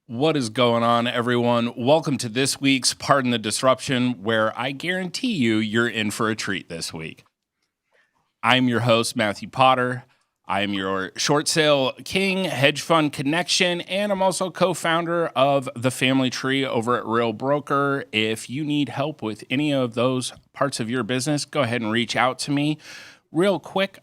What is going on, everyone? Welcome to this week's Pardon the Disruption, where I guarantee you're in for a treat this week. I'm your host, Matthew Potter. I'm your short sale king, hedge fund connection, and I'm also co-founder of the Family Tree over at Real Broker. If you need help with any of those parts of your business, go ahead and reach out to me. Real quick,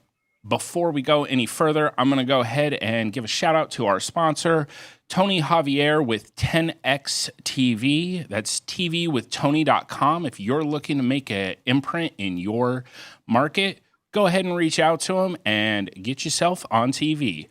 before we go any further, I'm going to go ahead and give a shout out to our sponsor, Tony Javier with 10X TV. That's tvwithtony.com. If you're looking to make an imprint in your market, go ahead and reach out to him and get yourself on TV.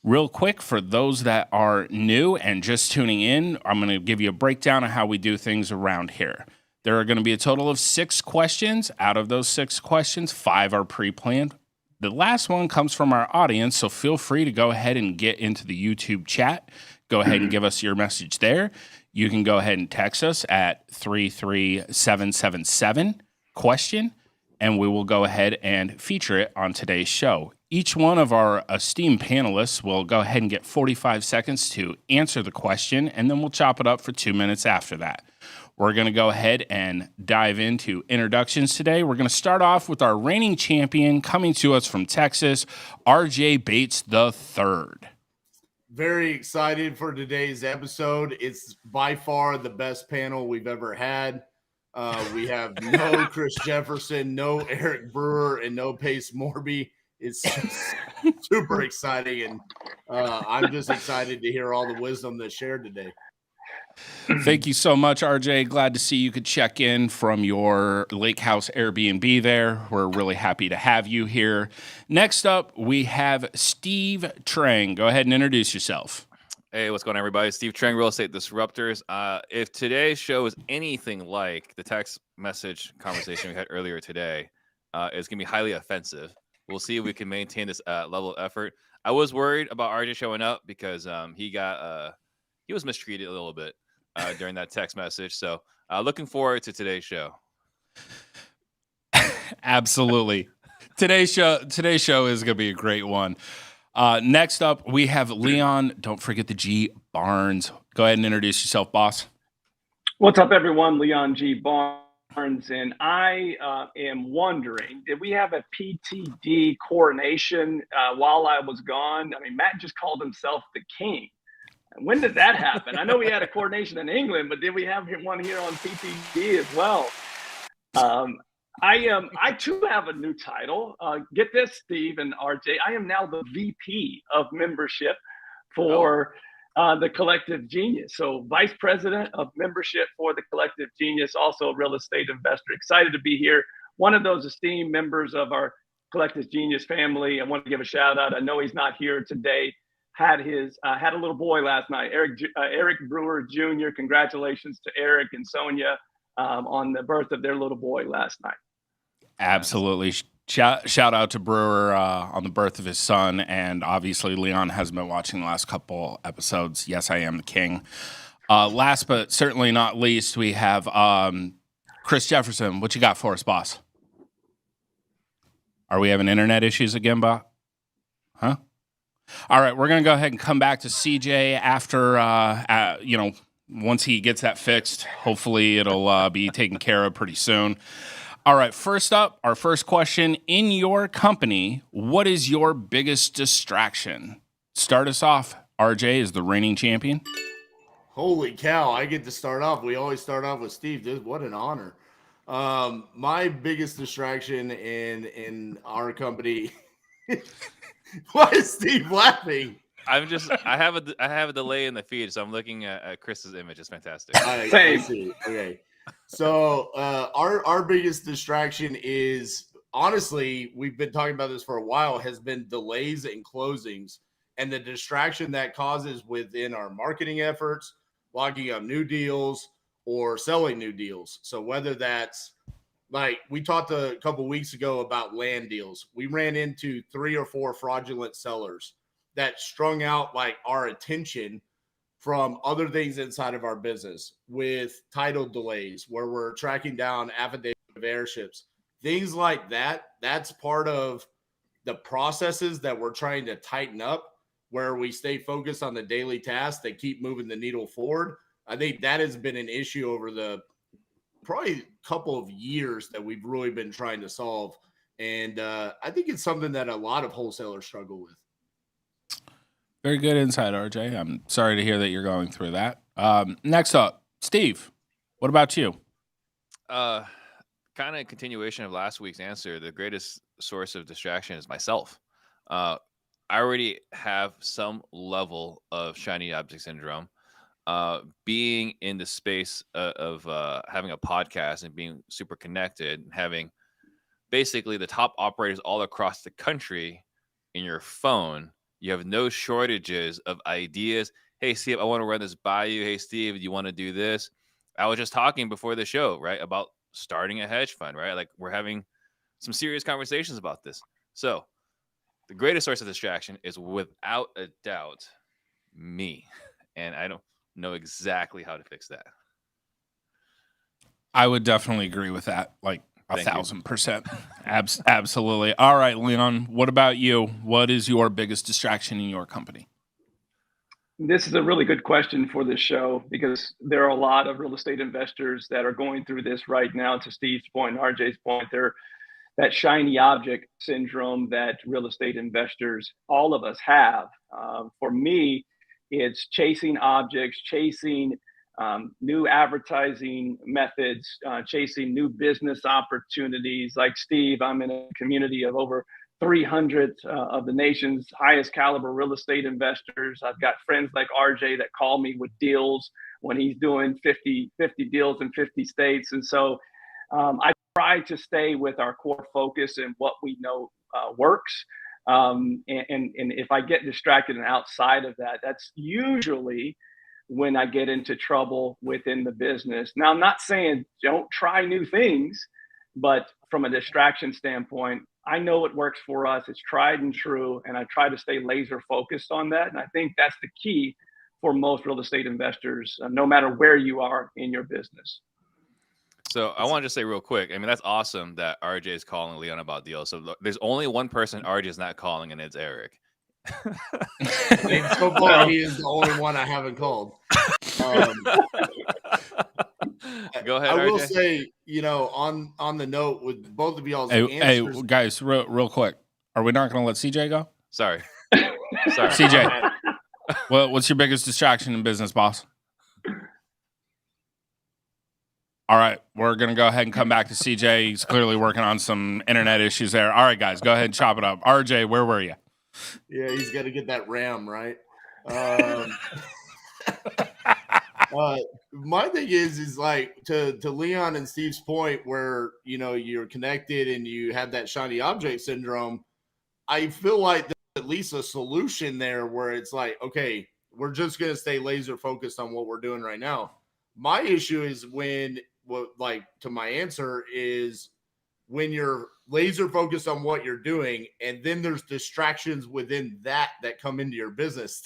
Real quick, for those that are new and just tuning in, I'm going to give you a breakdown of how we do things around here. There are going to be a total of 6 questions. Out of those 6 questions, 5 are pre-planned. The last one comes from our audience, so feel free to go ahead and get into the YouTube chat. Go ahead and give us your message there. You can go ahead and text us at 33777 question, and we will go ahead and feature it on today's show. Each one of our esteemed panelists will go ahead and get 45 seconds to answer the question, and then we'll chop it up for 2 minutes after that. We're going to go ahead and dive into introductions today. We're going to start off with our reigning champion coming to us from Texas, RJ Bates III. Very excited for today's episode. It's by far the best panel we've ever had. We have no Chris Jefferson, no Eric Brewer, and no Pace Morby. It's super exciting, and I'm just excited to hear all the wisdom that's shared today. Thank you so much, RJ. Glad to see you could check in from your lake house Airbnb there. We're really happy to have you here. Next up, we have Steve Trang. Go ahead and introduce yourself. Hey, what's going on, everybody? Steve Trang, Real Estate Disruptors. If today's show is anything like the text message conversation we had earlier today, it's going to be highly offensive. We'll see if we can maintain this level of effort. I was worried about RJ showing up because he was mistreated a little bit during that text message. So looking forward to today's show. Absolutely. Today's show is going to be a great one. Next up, we have Leon. Don't forget the G Barnes. Go ahead and introduce yourself, boss. What's up, everyone? Leon G. Barnes. And I am wondering, did we have a PTD coronation while I was gone? I mean, Matt just called himself the king. When did that happen? I know we had a coronation in England, but did we have one here on PTD as well? I too have a new title. Get this, Steve and RJ. I am now the VP of membership for the Collective Genius. So vice president of membership for the Collective Genius, also a real estate investor. Excited to be here. One of those esteemed members of our Collective Genius family. I want to give a shout out. I know he's not here today. Had a little boy last night, Eric Brewer Jr. Congratulations to Eric and Sonia on the birth of their little boy last night. Absolutely. Shout out to Brewer on the birth of his son, and obviously Leon has been watching the last couple episodes. Yes, I am the king. Last but certainly not least, we have Chris Jefferson. What you got for us, boss? Are we having internet issues again, Bob? Huh? All right, we're going to go ahead and come back to CJ after, once he gets that fixed. Hopefully it'll be taken care of pretty soon. All right, first up, our first question. In your company, what is your biggest distraction? Start us off. RJ is the reigning champion. Holy cow, I get to start off. We always start off with Steve. Dude, what an honor. My biggest distraction in our company... Why is Steve laughing? I have a delay in the feed, so I'm looking at Chris's image. It's fantastic. I see. Okay. So our biggest distraction is, honestly, we've been talking about this for a while, has been delays in closings and the distraction that causes within our marketing efforts, locking up new deals or selling new deals. So whether that's, like we talked a couple of weeks ago about land deals, we ran into 3 or 4 fraudulent sellers that strung out like our attention from other things inside of our business, with title delays where we're tracking down affidavit of heirships, things like that. That's part of the processes that we're trying to tighten up where we stay focused on the daily tasks that keep moving the needle forward. I think that has been an issue over the probably couple of years that we've really been trying to solve. And I think it's something that a lot of wholesalers struggle with. Very good insight, RJ. I'm sorry to hear that you're going through that. Next up, Steve, what about you? Kind of continuation of last week's answer. The greatest source of distraction is myself. I already have some level of shiny object syndrome. Being in the space of having a podcast and being super connected and having basically the top operators all across the country in your phone, you have no shortages of ideas. Hey, Steve, I want to run this by you. Hey, Steve, do you want to do this? I was just talking before the show, right, about starting a hedge fund, right? Like, we're having some serious conversations about this. So the greatest source of distraction is without a doubt me. And I don't know exactly how to fix that. I would definitely agree with that. Like, Thank you. 1,000%. Absolutely. All right, Leon, what about you? What is your biggest distraction in your company? This is a really good question for this show because there are a lot of real estate investors that are going through this right now. To Steve's point and RJ's point, they're that shiny object syndrome that real estate investors, all of us have. For me, it's chasing objects, chasing new advertising methods, chasing new business opportunities. Like Steve, I'm in a community of over 300 of the nation's highest caliber real estate investors. I've got friends like RJ that call me with deals when he's doing 50 deals in 50 states. And so I try to stay with our core focus and what we know works. And if I get distracted and outside of that, that's usually when I get into trouble within the business. Now, I'm not saying don't try new things, but from a distraction standpoint, I know what works for us. It's tried and true, and I try to stay laser focused on that. And I think that's the key for most real estate investors, no matter where you are in your business. So I want to just say real quick, I mean, that's awesome that RJ is calling Leon about deals. So there's only one person RJ is not calling, and it's Eric. So far, he is the only one I haven't called. Go ahead, I will RJ. say, on the note with both of y'all's Hey, answers. guys, real quick. Are we not going to let CJ go? Sorry. CJ, what's your biggest distraction in business, boss? All right, we're going to go ahead and come back to CJ. He's clearly working on some internet issues there. All right, guys, go ahead and chop it up. RJ, where were you? Yeah, he's got to get that RAM, right? My thing is like to Leon and Steve's point where, you're connected and you have that shiny object syndrome. I feel like there's at least a solution there where it's like, okay, we're just going to stay laser focused on what we're doing right now. My issue is to my answer is when you're laser focused on what you're doing and then there's distractions within that come into your business.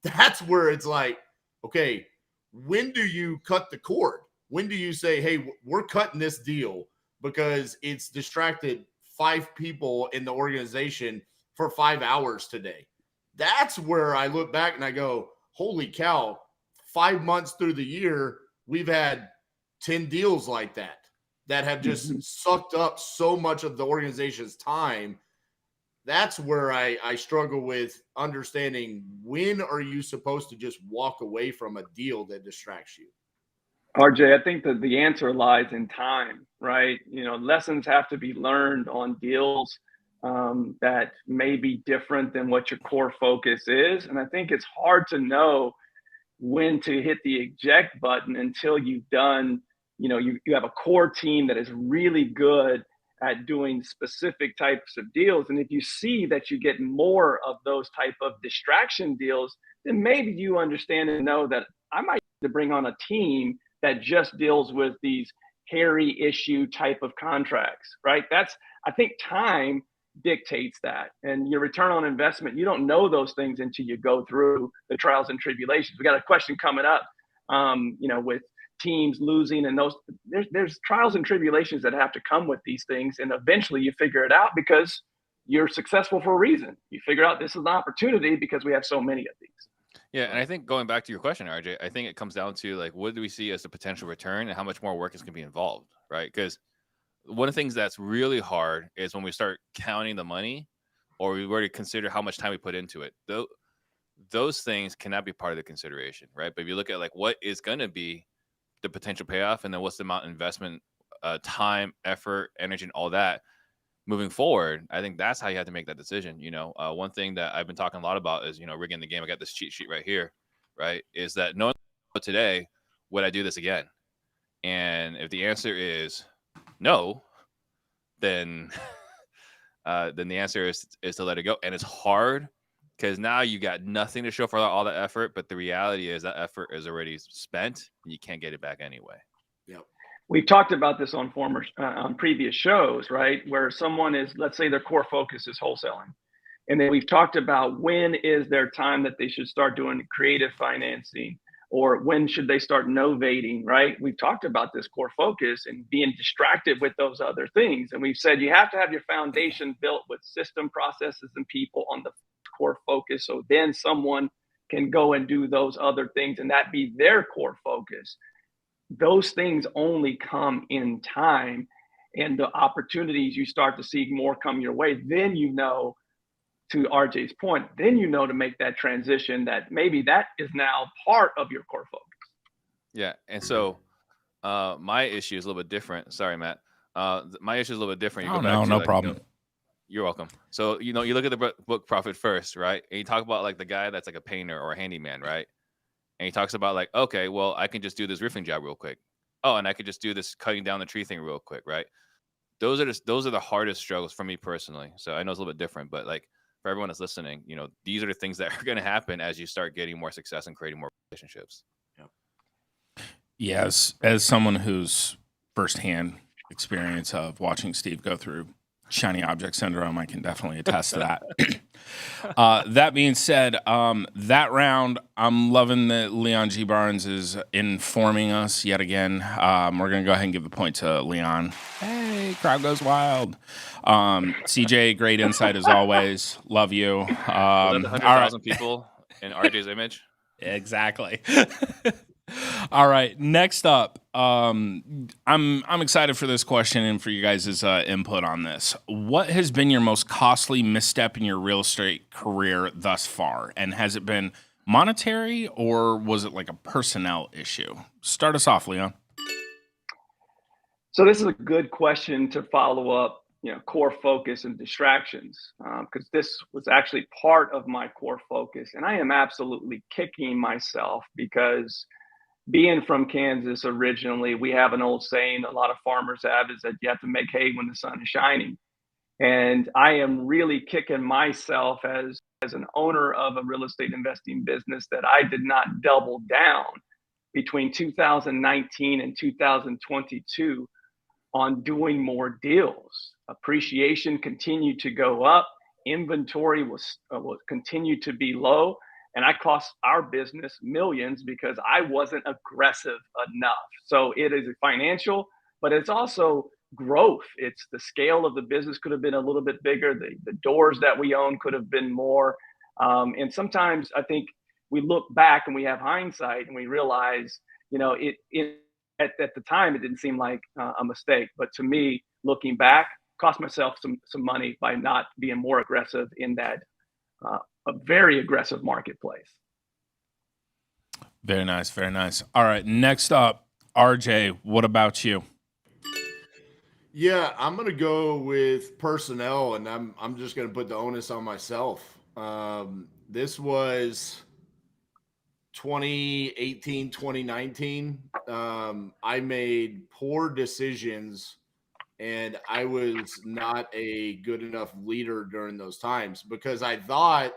That's where it's like, okay, when do you cut the cord? When do you say, hey, we're cutting this deal because it's distracted 5 people in the organization for 5 hours today? That's where I look back and I go, holy cow, 5 months through the year, we've had 10 deals like that have just sucked up so much of the organization's time. That's where I struggle with understanding when are you supposed to just walk away from a deal that distracts you. RJ, I think that the answer lies in time, right? Lessons have to be learned on deals that may be different than what your core focus is. And I think it's hard to know when to hit the eject button until you've done, you have a core team that is really good at doing specific types of deals. And if you see that you get more of those type of distraction deals, then maybe you understand and know that I might need to bring on a team that just deals with these hairy issue type of contracts, right? I think time dictates that. And your return on investment, you don't know those things until you go through the trials and tribulations. We got a question coming up, with teams losing and there's trials and tribulations that have to come with these things. And eventually you figure it out because you're successful for a reason. You figure out this is an opportunity because we have so many of these. Yeah, and I think going back to your question, RJ, I think it comes down to like, what do we see as the potential return and how much more work is going to be involved, right? Because one of the things that's really hard is when we start counting the money, or we were to consider how much time we put into it. Those things cannot be part of the consideration, right? But if you look at like what is going to be the potential payoff, and then what's the amount of investment, time, effort, energy, and all that moving forward, I think that's how you have to make that decision. One thing that I've been talking a lot about is, rigging the game. I got this cheat sheet right here, right? Is that knowing today, would I do this again? And if the answer is no, then the answer is to let it go. And it's hard because now you got nothing to show for all that effort. But the reality is that effort is already spent and you can't get it back anyway. Yep. We've talked about this on previous shows, right? Where someone is, let's say their core focus is wholesaling. And then we've talked about when is their time that they should start doing creative financing, or when should they start novating, right? We've talked about this core focus and being distracted with those other things. And we've said you have to have your foundation built with system, processes, and people on the core focus. So then someone can go and do those other things and that be their core focus. Those things only come in time, and the opportunities you start to see more come your way. Then, to RJ's point, then to make that transition that maybe that is now part of your core focus. Yeah. And so my issue is a little bit different. Sorry, Matt. My issue is a little bit different. No problem. You're welcome. So, you look at the book Profit First, right? And you talk about like the guy that's like a painter or a handyman, right? And he talks about like, okay, well, I can just do this roofing job real quick. Oh, and I could just do this cutting down the tree thing real quick, right? Those are the hardest struggles for me personally. So I know it's a little bit different, but like for everyone that's listening, these are the things that are going to happen as you start getting more success and creating more relationships. Yes, as someone who's firsthand experience of watching Steve go through shiny object syndrome, I can definitely attest to that. That being said, that round, I'm loving that Leon G. Barnes is informing us yet again. We're going to go ahead and give the point to Leon. Hey, crowd goes wild. CJ, great insight as always. Love you. Was that the 100,000 people in RJ's image? Exactly. All right. Next up, I'm excited for this question and for you guys' input on this. What has been your most costly misstep in your real estate career thus far? And has it been monetary or was it like a personnel issue? Start us off, Leon. So this is a good question to follow up, core focus and distractions, because this was actually part of my core focus. And I am absolutely kicking myself because being from Kansas originally, we have an old saying a lot of farmers have is that you have to make hay when the sun is shining. And I am really kicking myself as an owner of a real estate investing business that I did not double down between 2019 and 2022 on doing more deals. Appreciation continued to go up. Inventory was continued to be low. And I cost our business millions because I wasn't aggressive enough. So it is financial, but it's also growth. It's the scale of the business could have been a little bit bigger. The doors that we own could have been more. And sometimes I think we look back and we have hindsight and we realize, at the time, it didn't seem like a mistake. But to me, looking back, cost myself some money by not being more aggressive in that a very aggressive marketplace. Very nice. Very nice. All right. Next up, RJ, what about you? Yeah, I'm going to go with personnel, and I'm just going to put the onus on myself. This was 2018, 2019. I made poor decisions, and I was not a good enough leader during those times because I thought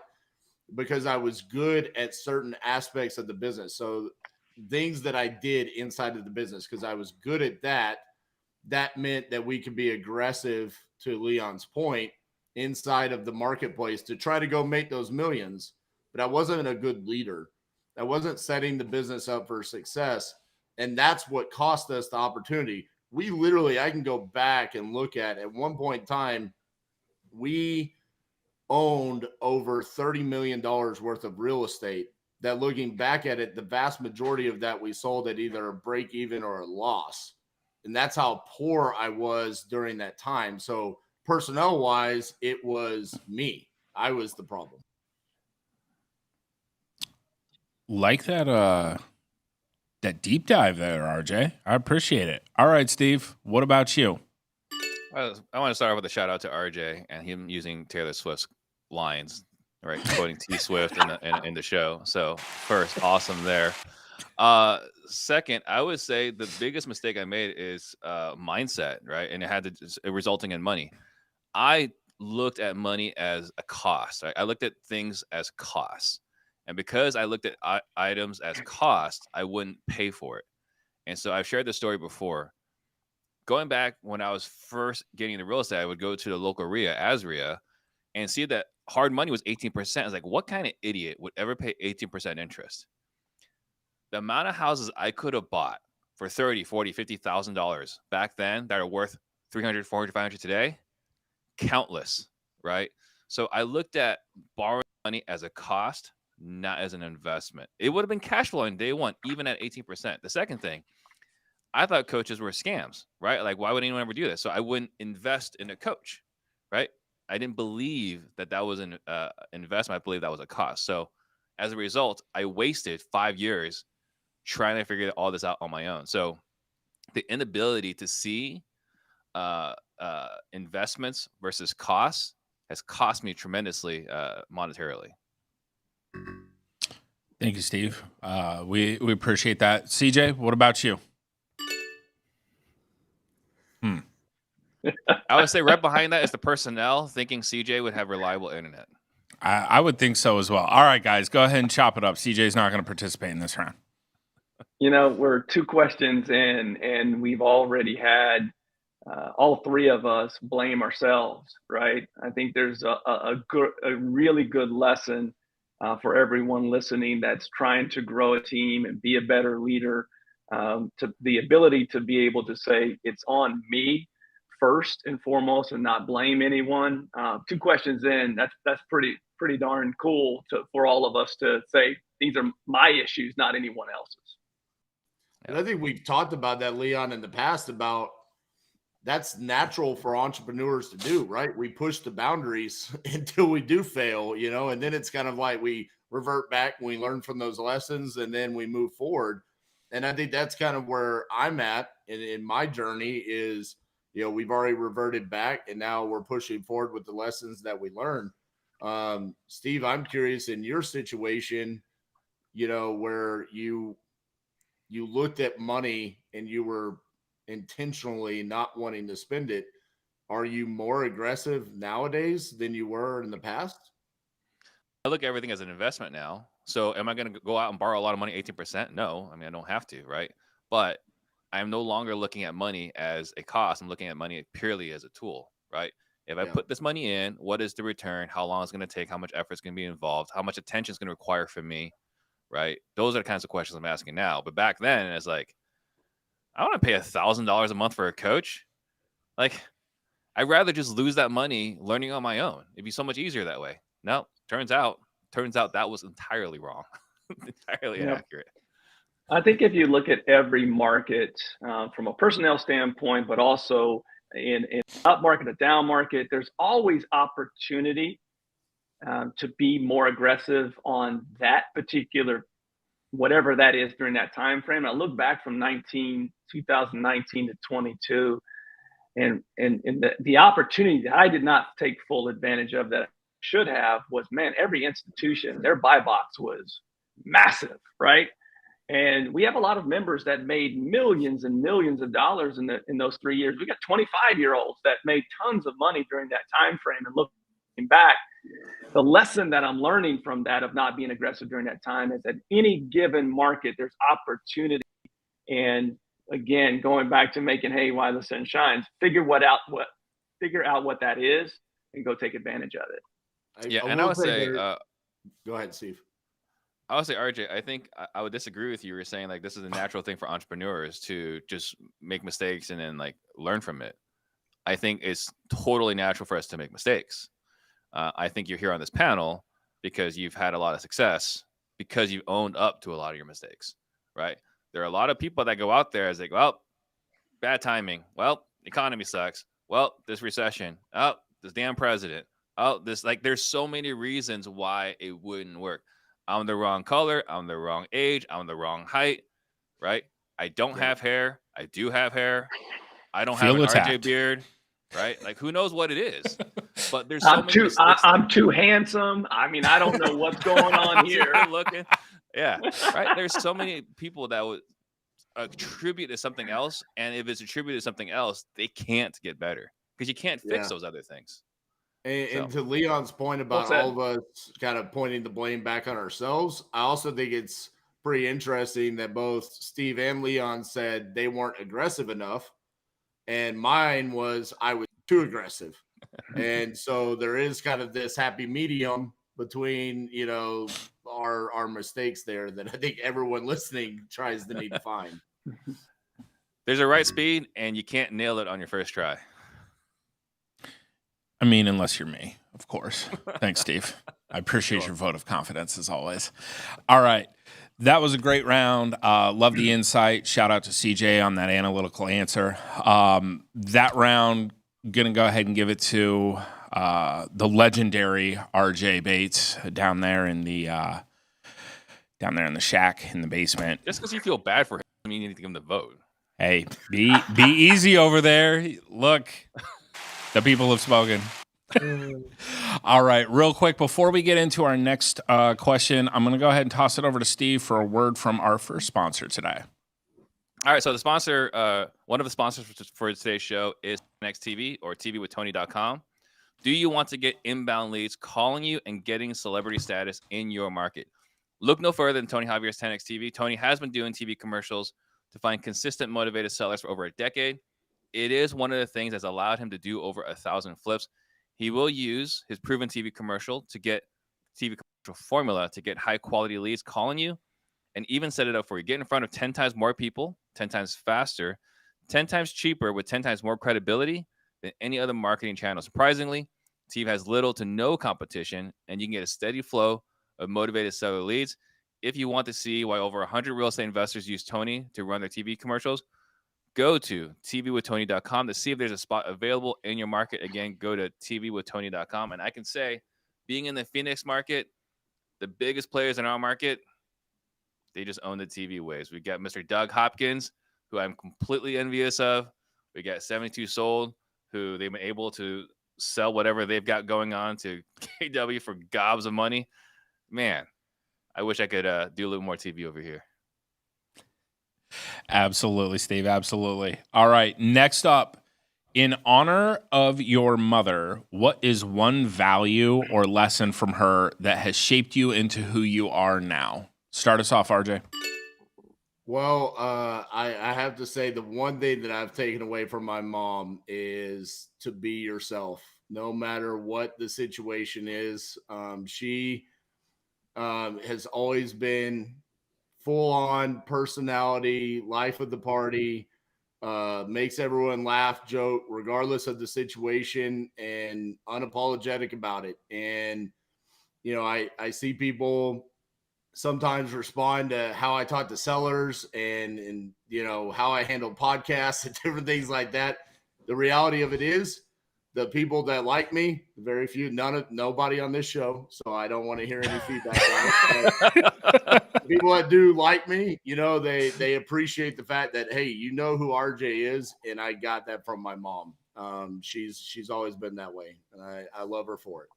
because I was good at certain aspects of the business. So things that I did inside of the business, because I was good at that, that meant that we could be aggressive, to Leon's point, inside of the marketplace to try to go make those millions. But I wasn't a good leader. I wasn't setting the business up for success. And that's what cost us the opportunity. We literally, I can go back and look at one point in time, we owned over $30 million worth of real estate that, looking back at it, the vast majority of that we sold at either a break even or a loss. And that's how poor I was during that time. So personnel wise, it was me. I was the problem. Like that deep dive there, RJ. I appreciate it. All right, Steve, what about you? I want to start off with a shout out to RJ and him using Taylor Swift's lines, right? Quoting T Swift in the show. So first, awesome there. Second, I would say the biggest mistake I made is mindset, right? And it resulting in money. I looked at money as a cost. Right? I looked at things as costs. And because I looked at items as cost, I wouldn't pay for it. And so I've shared this story before. Going back when I was first getting into real estate, I would go to the local RIA, ASRIA, and see that hard money was 18%. I was like, what kind of idiot would ever pay 18% interest? The amount of houses I could have bought for $30,000, $40,000, $50,000 back then that are worth $300,000, $400,000, $500,000 today, countless, right? So I looked at borrowing money as a cost, not as an investment. It would have been cash flow on day one, even at 18%. The second thing, I thought coaches were scams, right? Like, why would anyone ever do this? So I wouldn't invest in a coach, right? I didn't believe that was an investment. I believe that was a cost. So as a result, I wasted 5 years trying to figure all this out on my own. So the inability to see investments versus costs has cost me tremendously monetarily. Thank you, Steve. We appreciate that. CJ, what about you? I would say right behind that is the personnel thinking CJ would have reliable internet. I would think so as well. All right, guys, go ahead and chop it up. CJ's not going to participate in this round. We're 2 questions in, and we've already had all 3 of us blame ourselves, right? I think there's a really good lesson for everyone listening that's trying to grow a team and be a better leader, to the ability to be able to say it's on me first and foremost and not blame anyone. 2 questions in, that's pretty darn cool for all of us to say these are my issues, not anyone else's. And I think we've talked about that, Leon, in the past, about that's natural for entrepreneurs to do, right? We push the boundaries until we do fail, and then it's kind of like we revert back and we learn from those lessons and then we move forward. And I think that's kind of where I'm at in my journey is, we've already reverted back and now we're pushing forward with the lessons that we learned. Steve, I'm curious in your situation, where you looked at money and you were intentionally not wanting to spend it. Are you more aggressive nowadays than you were in the past? I look at everything as an investment now. So am I going to go out and borrow a lot of money, 18%? No, I don't have to, right? But I'm no longer looking at money as a cost. I'm looking at money purely as a tool, right? If I put this money in, what is the return? How long is it going to take? How much effort is going to be involved? How much attention is going to require from me, right? Those are the kinds of questions I'm asking now. But back then, it's like, I want to pay $1,000 a month for a coach. Like, I'd rather just lose that money learning on my own. It'd be so much easier that way. No, turns out that was entirely wrong, entirely inaccurate. I think if you look at every market from a personnel standpoint, but also in up market, a down market, there's always opportunity to be more aggressive on that particular, whatever that is during that time frame. I look back from 2019 to 22, and the opportunity that I did not take full advantage of that I should have was, man, every institution, their buy box was massive, right? And we have a lot of members that made millions and millions of dollars in those 3 years. We got 25-year-olds that made tons of money during that time frame. And looking back, the lesson that I'm learning from that of not being aggressive during that time is that any given market, there's opportunity. And again, going back to making hay while the sun shines, figure out what that is and go take advantage of it. And I would say, go ahead, Steve. I would say, RJ, I think I would disagree with you. You're saying like this is a natural thing for entrepreneurs to just make mistakes and then like learn from it. I think it's totally natural for us to make mistakes. I think you're here on this panel because you've had a lot of success because you've owned up to a lot of your mistakes, right? There are a lot of people that go out there as they go, well, bad timing. Well, economy sucks. Well, this recession. Oh, this damn president. Oh, this, like, there's so many reasons why it wouldn't work. I'm the wrong color. I'm the wrong age. I'm the wrong height, right? I don't have hair. I do have hair. I don't have an RJ beard, right? Like, who knows what it is? But there's so many mistakes. I'm too handsome. I mean, I don't know what's going on here. Looking. Yeah, right. There's so many people that would attribute to something else, and if it's attributed to something else, they can't get better because you can't fix those other things. And to Leon's point about all of us kind of pointing the blame back on ourselves, I also think it's pretty interesting that both Steve and Leon said they weren't aggressive enough, and mine was I was too aggressive. And so there is kind of this happy medium between, you know, our mistakes there that I think everyone listening tries to need to find. There's a right speed, and you can't nail it on your first try. I mean, unless you're me, of course. Thanks, Steve. I appreciate your vote of confidence as always. All right. That was a great round. Love the insight. Shout out to CJ on that analytical answer. That round, going to go ahead and give it to the legendary RJ Bates down there in the shack in the basement. Just because you feel bad for him, I mean, you need to give him the vote. Hey, be easy over there. Look, the people have spoken. All right, real quick, before we get into our next question, I'm going to go ahead and toss it over to Steve for a word from our first sponsor today. All right, so the sponsor, one of the sponsors for today's show is 10XTV or tvwithtony.com. Do you want to get inbound leads calling you and getting celebrity status in your market? Look no further than Tony Javier's 10XTV. Tony has been doing TV commercials to find consistent, motivated sellers for over a decade. It is one of the things that's allowed him to do over 1,000 flips. He will use his proven TV commercial to get TV commercial formula to get high quality leads calling you and even set it up for you. Get in front of 10 times more people, 10 times faster, 10 times cheaper with 10 times more credibility than any other marketing channel. Surprisingly, TV has little to no competition, and you can get a steady flow of motivated seller leads. If you want to see why over 100 real estate investors use Tony to run their TV commercials, go to tvwithtony.com to see if there's a spot available in your market. Again, go to tvwithtony.com. And I can say, being in the Phoenix market, the biggest players in our market, they just own the TV waves. We got Mr. Doug Hopkins, who I'm completely envious of. We got 72 Sold, who they've been able to sell whatever they've got going on to KW for gobs of money. Man, I wish I could do a little more TV over here. Absolutely, Steve. Absolutely. All right. Next up, in honor of your mother, what is one value or lesson from her that has shaped you into who you are now? Start us off, RJ. Well, I have to say the one thing that I've taken away from my mom is to be yourself, no matter what the situation is. She has always been full-on personality, life of the party, makes everyone laugh, joke, regardless of the situation, and unapologetic about it. And, you know, I see people sometimes respond to how I talk to sellers and you know, how I handle podcasts and different things like that. The reality of it is the people that like me, very few, nobody on this show. So I don't want to hear any feedback on it. People that do like me, you know, they appreciate the fact that, hey, you know who RJ is. And I got that from my mom. She's always been that way. And I love her for it.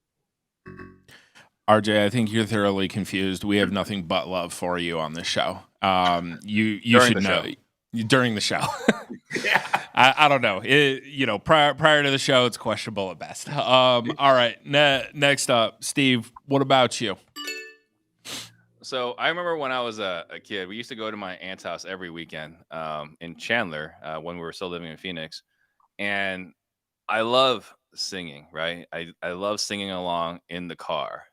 RJ, I think you're thoroughly confused. We have nothing but love for you on this show. You should know during the show. Yeah. I don't know. Prior to the show, it's questionable at best. All right. Next up, Steve, what about you? So I remember when I was a kid, we used to go to my aunt's house every weekend in Chandler when we were still living in Phoenix. And I love singing, right? I love singing along in the car.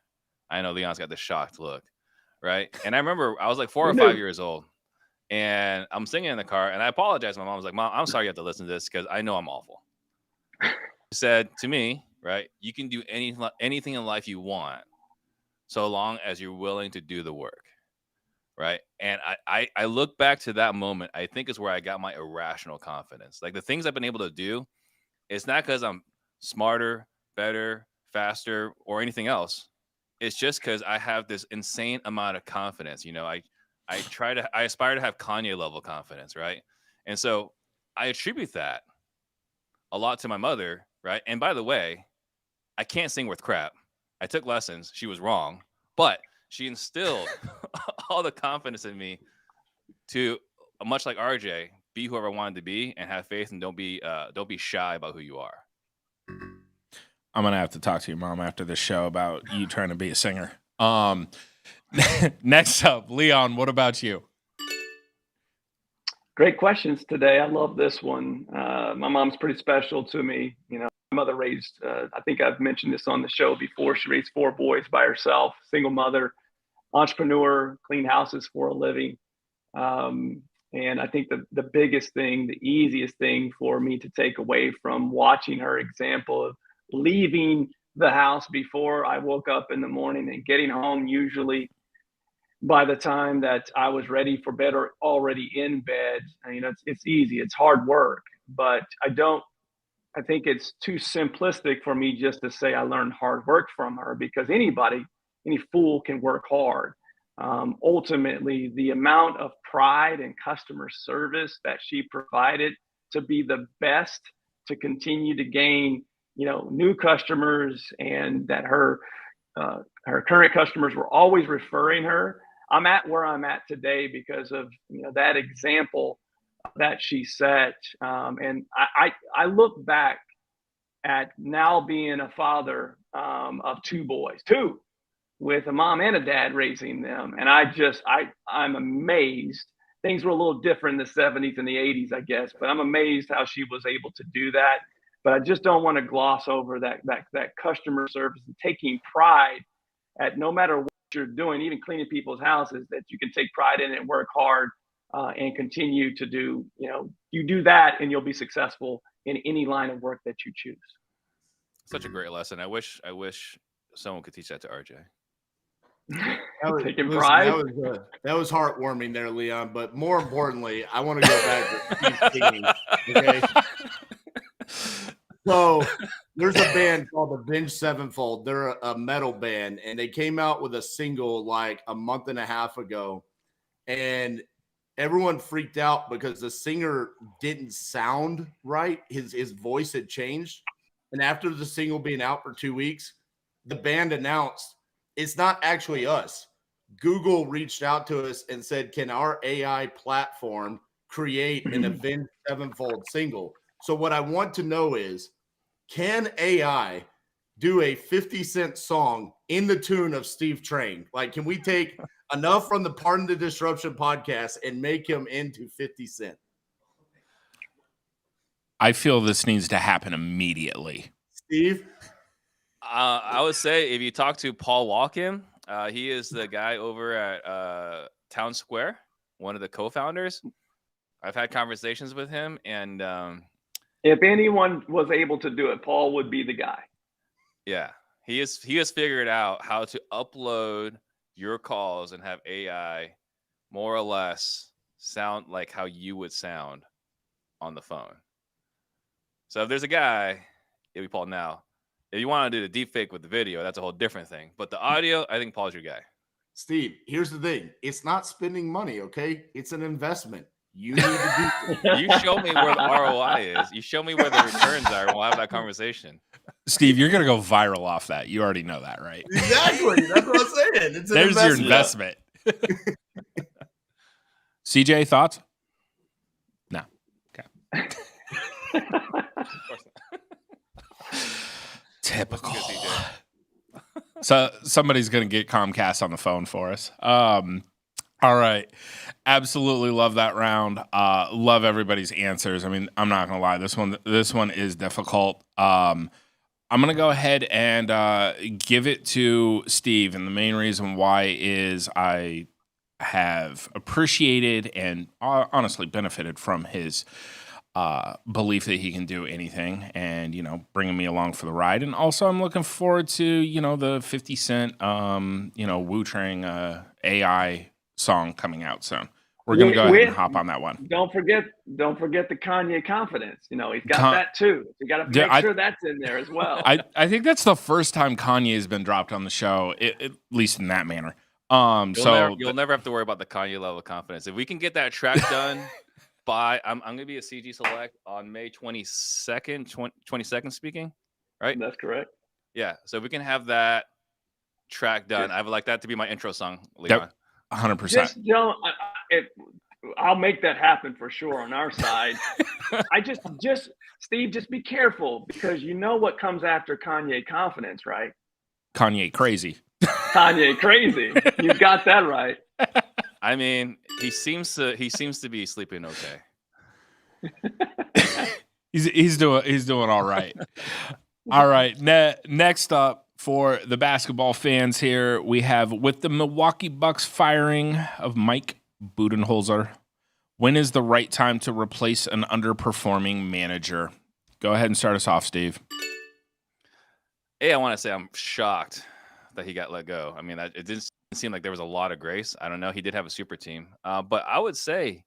I know Leon's got the shocked look, right? And I remember I was like 4 or 5 years old, and I'm singing in the car, and I apologized. My mom was like, "Mom, I'm sorry you have to listen to this because I know I'm awful." She said to me, right? You can do anything in life you want, so long as you're willing to do the work, right? And I look back to that moment. I think is where I got my irrational confidence. Like the things I've been able to do, it's not because I'm smarter, better, faster, or anything else. It's just because I have this insane amount of confidence. I aspire to have Kanye level confidence, right? And so I attribute that a lot to my mother, right? And by the way, I can't sing worth crap. I took lessons. She was wrong, but she instilled all the confidence in me to, much like RJ, be whoever I wanted to be and have faith, and don't be shy about who you are. I'm gonna have to talk to your mom after this show about you trying to be a singer. Next up, Leon, what about you? Great questions today. I love this one. My mom's pretty special to me. My mother raised, I think I've mentioned this on the show before. She raised 4 boys by herself, single mother, entrepreneur, clean houses for a living. And I think the biggest thing, the easiest thing for me to take away from watching her example of leaving the house before I woke up in the morning and getting home usually by the time that I was ready for bed or already in bed. It's easy. It's hard work, but I think it's too simplistic for me just to say I learned hard work from her, because any fool can work hard. Ultimately, the amount of pride and customer service that she provided to be the best, to continue to gain, new customers, and that her current customers were always referring her. I'm at where I'm at today because of that example that she set. And I look back at now being a father of 2 boys, with a mom and a dad raising them. And I'm amazed. Things were a little different in the 70s and the 80s, I guess, but I'm amazed how she was able to do that. But I just don't want to gloss over that customer service and taking pride at, no matter what you're doing, even cleaning people's houses, that you can take pride in it and work hard and continue to do, you do that and you'll be successful in any line of work that you choose. Such a great lesson. I wish someone could teach that to RJ. Taking pride. That was heartwarming there, Leon. But more importantly, I want to go back to Steve singing. Okay. So there's a band called the Avenged Sevenfold. They're a metal band, and they came out with a single like a month and a half ago, and everyone freaked out because the singer didn't sound right. His voice had changed, and after the single being out for 2 weeks, the band announced it's not actually us. Google reached out to us and said, "Can our AI platform create an Avenged Sevenfold single?" So what I want to know is, can AI do a 50 Cent song in the tune of Steve Trang? Like, can we take enough from the Pardon the Disruption podcast and make him into 50 Cent? I feel this needs to happen immediately. Steve? I would say if you talk to Paul Walken, he is the guy over at Town Square, one of the co-founders. I've had conversations with him, and if anyone was able to do it, Paul would be the guy. Yeah, he has figured out how to upload your calls and have AI more or less sound like how you would sound on the phone. So if there's a guy, it'll be Paul now. If you want to do the deep fake with the video, that's a whole different thing. But the audio, I think Paul's your guy. Steve, here's the thing. It's not spending money, okay? It's an investment. You need to do. You show me where the ROI is. You show me where the returns are, and we'll have that conversation. Steve, you're going to go viral off that. You already know that, right? Exactly. That's what I'm saying. It's There's your investment. CJ, thoughts? No. Okay. Typical. So somebody's going to get Comcast on the phone for us. All right. Absolutely love that round. Love everybody's answers. I mean, I'm not going to lie. This one is difficult. I'm going to go ahead and give it to Steve. And the main reason why is I have appreciated and honestly benefited from his belief that he can do anything and, bringing me along for the ride. And also I'm looking forward to, the 50 Cent, Wu Trang AI song coming out soon. We're going to go ahead and hop on that one. Don't forget the Kanye confidence. He's got that too. You got to make sure that's in there as well. I think that's the first time Kanye has been dropped on the show, at least in that manner. You'll never have to worry about the Kanye level of confidence. If we can get that track done by, I'm going to be a CG Select on May 22nd speaking, right? That's correct. Yeah. So if we can have that track done, I would like that to be my intro song, Leon. Yep. 100%. I'll make that happen for sure on our side. Steve, just be careful because you know what comes after Kanye confidence, right? Kanye crazy. Kanye crazy. You got that right. I mean, he seems to be sleeping okay. he's doing all right. All right. Next up, for the basketball fans here, we have with the Milwaukee Bucks firing of Mike Budenholzer, when is the right time to replace an underperforming manager? Go ahead and start us off, Steve. Hey, I want to say I'm shocked that he got let go. I mean, it didn't seem like there was a lot of grace. I don't know. He did have a super team. But I would say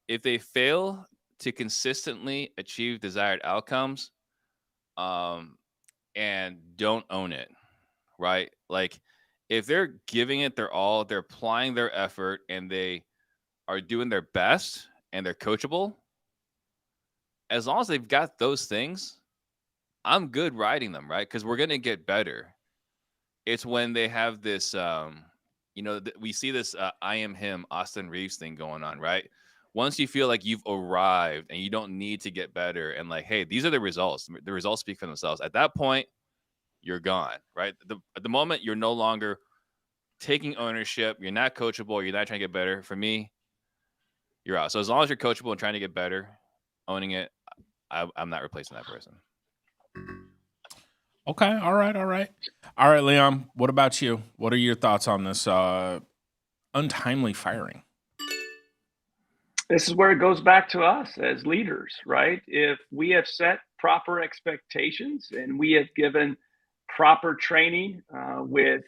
if they fail to consistently achieve desired outcomes, and don't own it, right? Like if they're giving it their all, they're applying their effort and they are doing their best and they're coachable, as long as they've got those things, I'm good riding them, right? Because we're going to get better. It's when they have this, we see this I am him, Austin Reeves thing going on, right? Once you feel like you've arrived and you don't need to get better and like, hey, these are the results. The results speak for themselves. At that point, you're gone, right? At the moment, you're no longer taking ownership. You're not coachable. You're not trying to get better. For me, you're out. So as long as you're coachable and trying to get better, owning it, I'm not replacing that person. Okay. All right, Leon, what about you? What are your thoughts on this untimely firing? This is where it goes back to us as leaders, right? If we have set proper expectations and we have given proper training with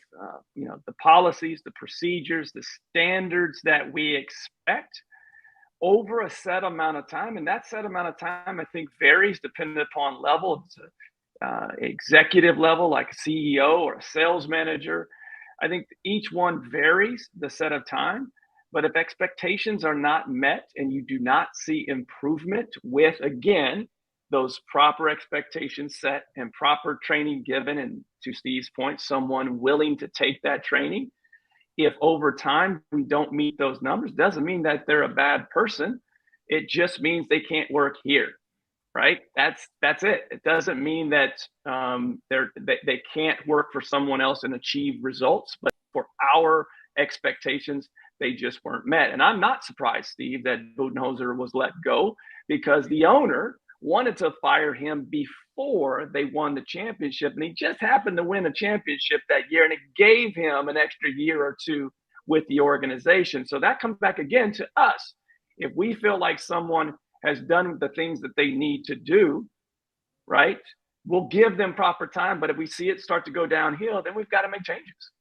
the policies, the procedures, the standards that we expect over a set amount of time, and that set amount of time I think varies depending upon level. Executive level like a CEO or a sales manager, I think each one varies the set of time. But if expectations are not met and you do not see improvement with, again, those proper expectations set and proper training given, and to Steve's point, someone willing to take that training, if over time we don't meet those numbers, doesn't mean that they're a bad person. It just means they can't work here, right? That's it. It doesn't mean that they can't work for someone else and achieve results, but for our expectations, they just weren't met. And I'm not surprised, Steve, that Budenholzer was let go because the owner wanted to fire him before they won the championship. And he just happened to win a championship that year, and it gave him an extra year or two with the organization. So that comes back again to us. If we feel like someone has done the things that they need to do, right, we'll give them proper time. But if we see it start to go downhill, then we've got to make changes.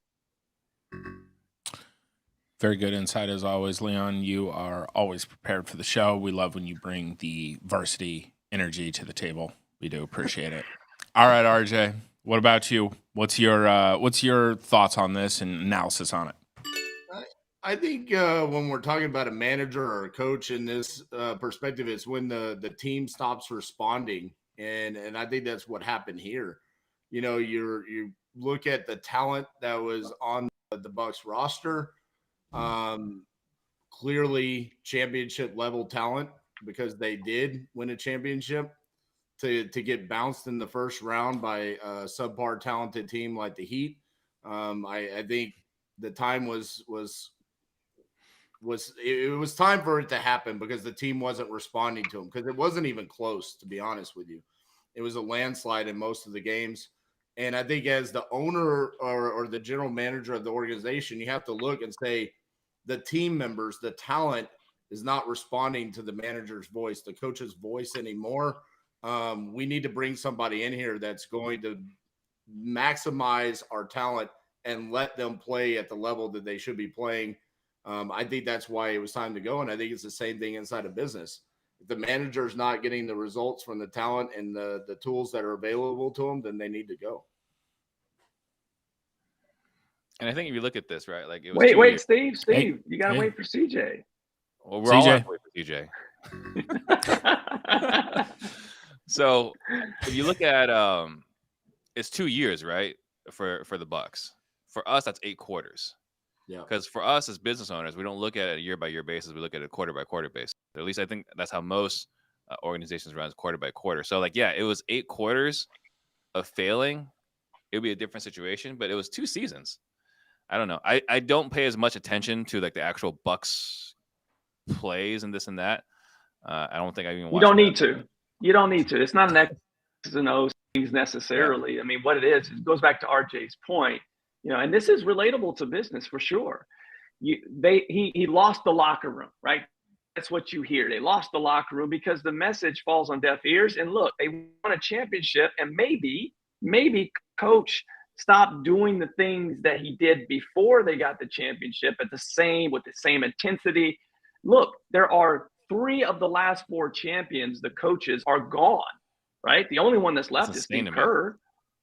Very good insight as always, Leon. You are always prepared for the show. We love when you bring the varsity energy to the table. We do appreciate it. All right, RJ, what about you? What's your thoughts on this and analysis on it? I think when we're talking about a manager or a coach in this perspective, it's when the team stops responding, and I think that's what happened here. You look at the talent that was on the Bucks roster. Clearly championship level talent because they did win a championship. To get bounced in the first round by a subpar talented team like the Heat, I think the time was time for it to happen because the team wasn't responding to them, because it wasn't even close, to be honest with you. It was a landslide in most of the games. And I think as the owner or the general manager of the organization, you have to look and say the team members, the talent is not responding to the manager's voice, the coach's voice anymore. We need to bring somebody in here that's going to maximize our talent and let them play at the level that they should be playing. I think that's why it was time to go. And I think it's the same thing inside of business. If the manager's not getting the results from the talent and the tools that are available to them, then they need to go. And I think if you look at this, right, like it was wait, Steve, Hey, you gotta wait for CJ. Well, we're all CJ. on the way for CJ. So if you look at it's 2 years, right, for the Bucks. For us, that's 8 quarters. Yeah. Because for us as business owners, we don't look at it a year-by-year basis. We look at it quarter-by-quarter basis. At least I think that's how most organizations run, quarter-by-quarter. So, like, yeah, it was 8 quarters of failing. It would be a different situation, but it was 2 seasons. I don't know. I don't pay as much attention to, like, the actual Bucks plays and this and that. I don't think I even watch. You don't need to. You don't need to. It's not an X's and O's things necessarily. Yeah. I mean, what it is, it goes back to RJ's point. You know, and this is relatable to business for sure. He lost the locker room, right? That's what you hear. They lost the locker room because the message falls on deaf ears. And look, they won a championship, and maybe coach stopped doing the things that he did before they got the championship with the same intensity. Look, there are 3 of the last 4 champions. The coaches are gone, right? The only one that's left is Steve Kerr,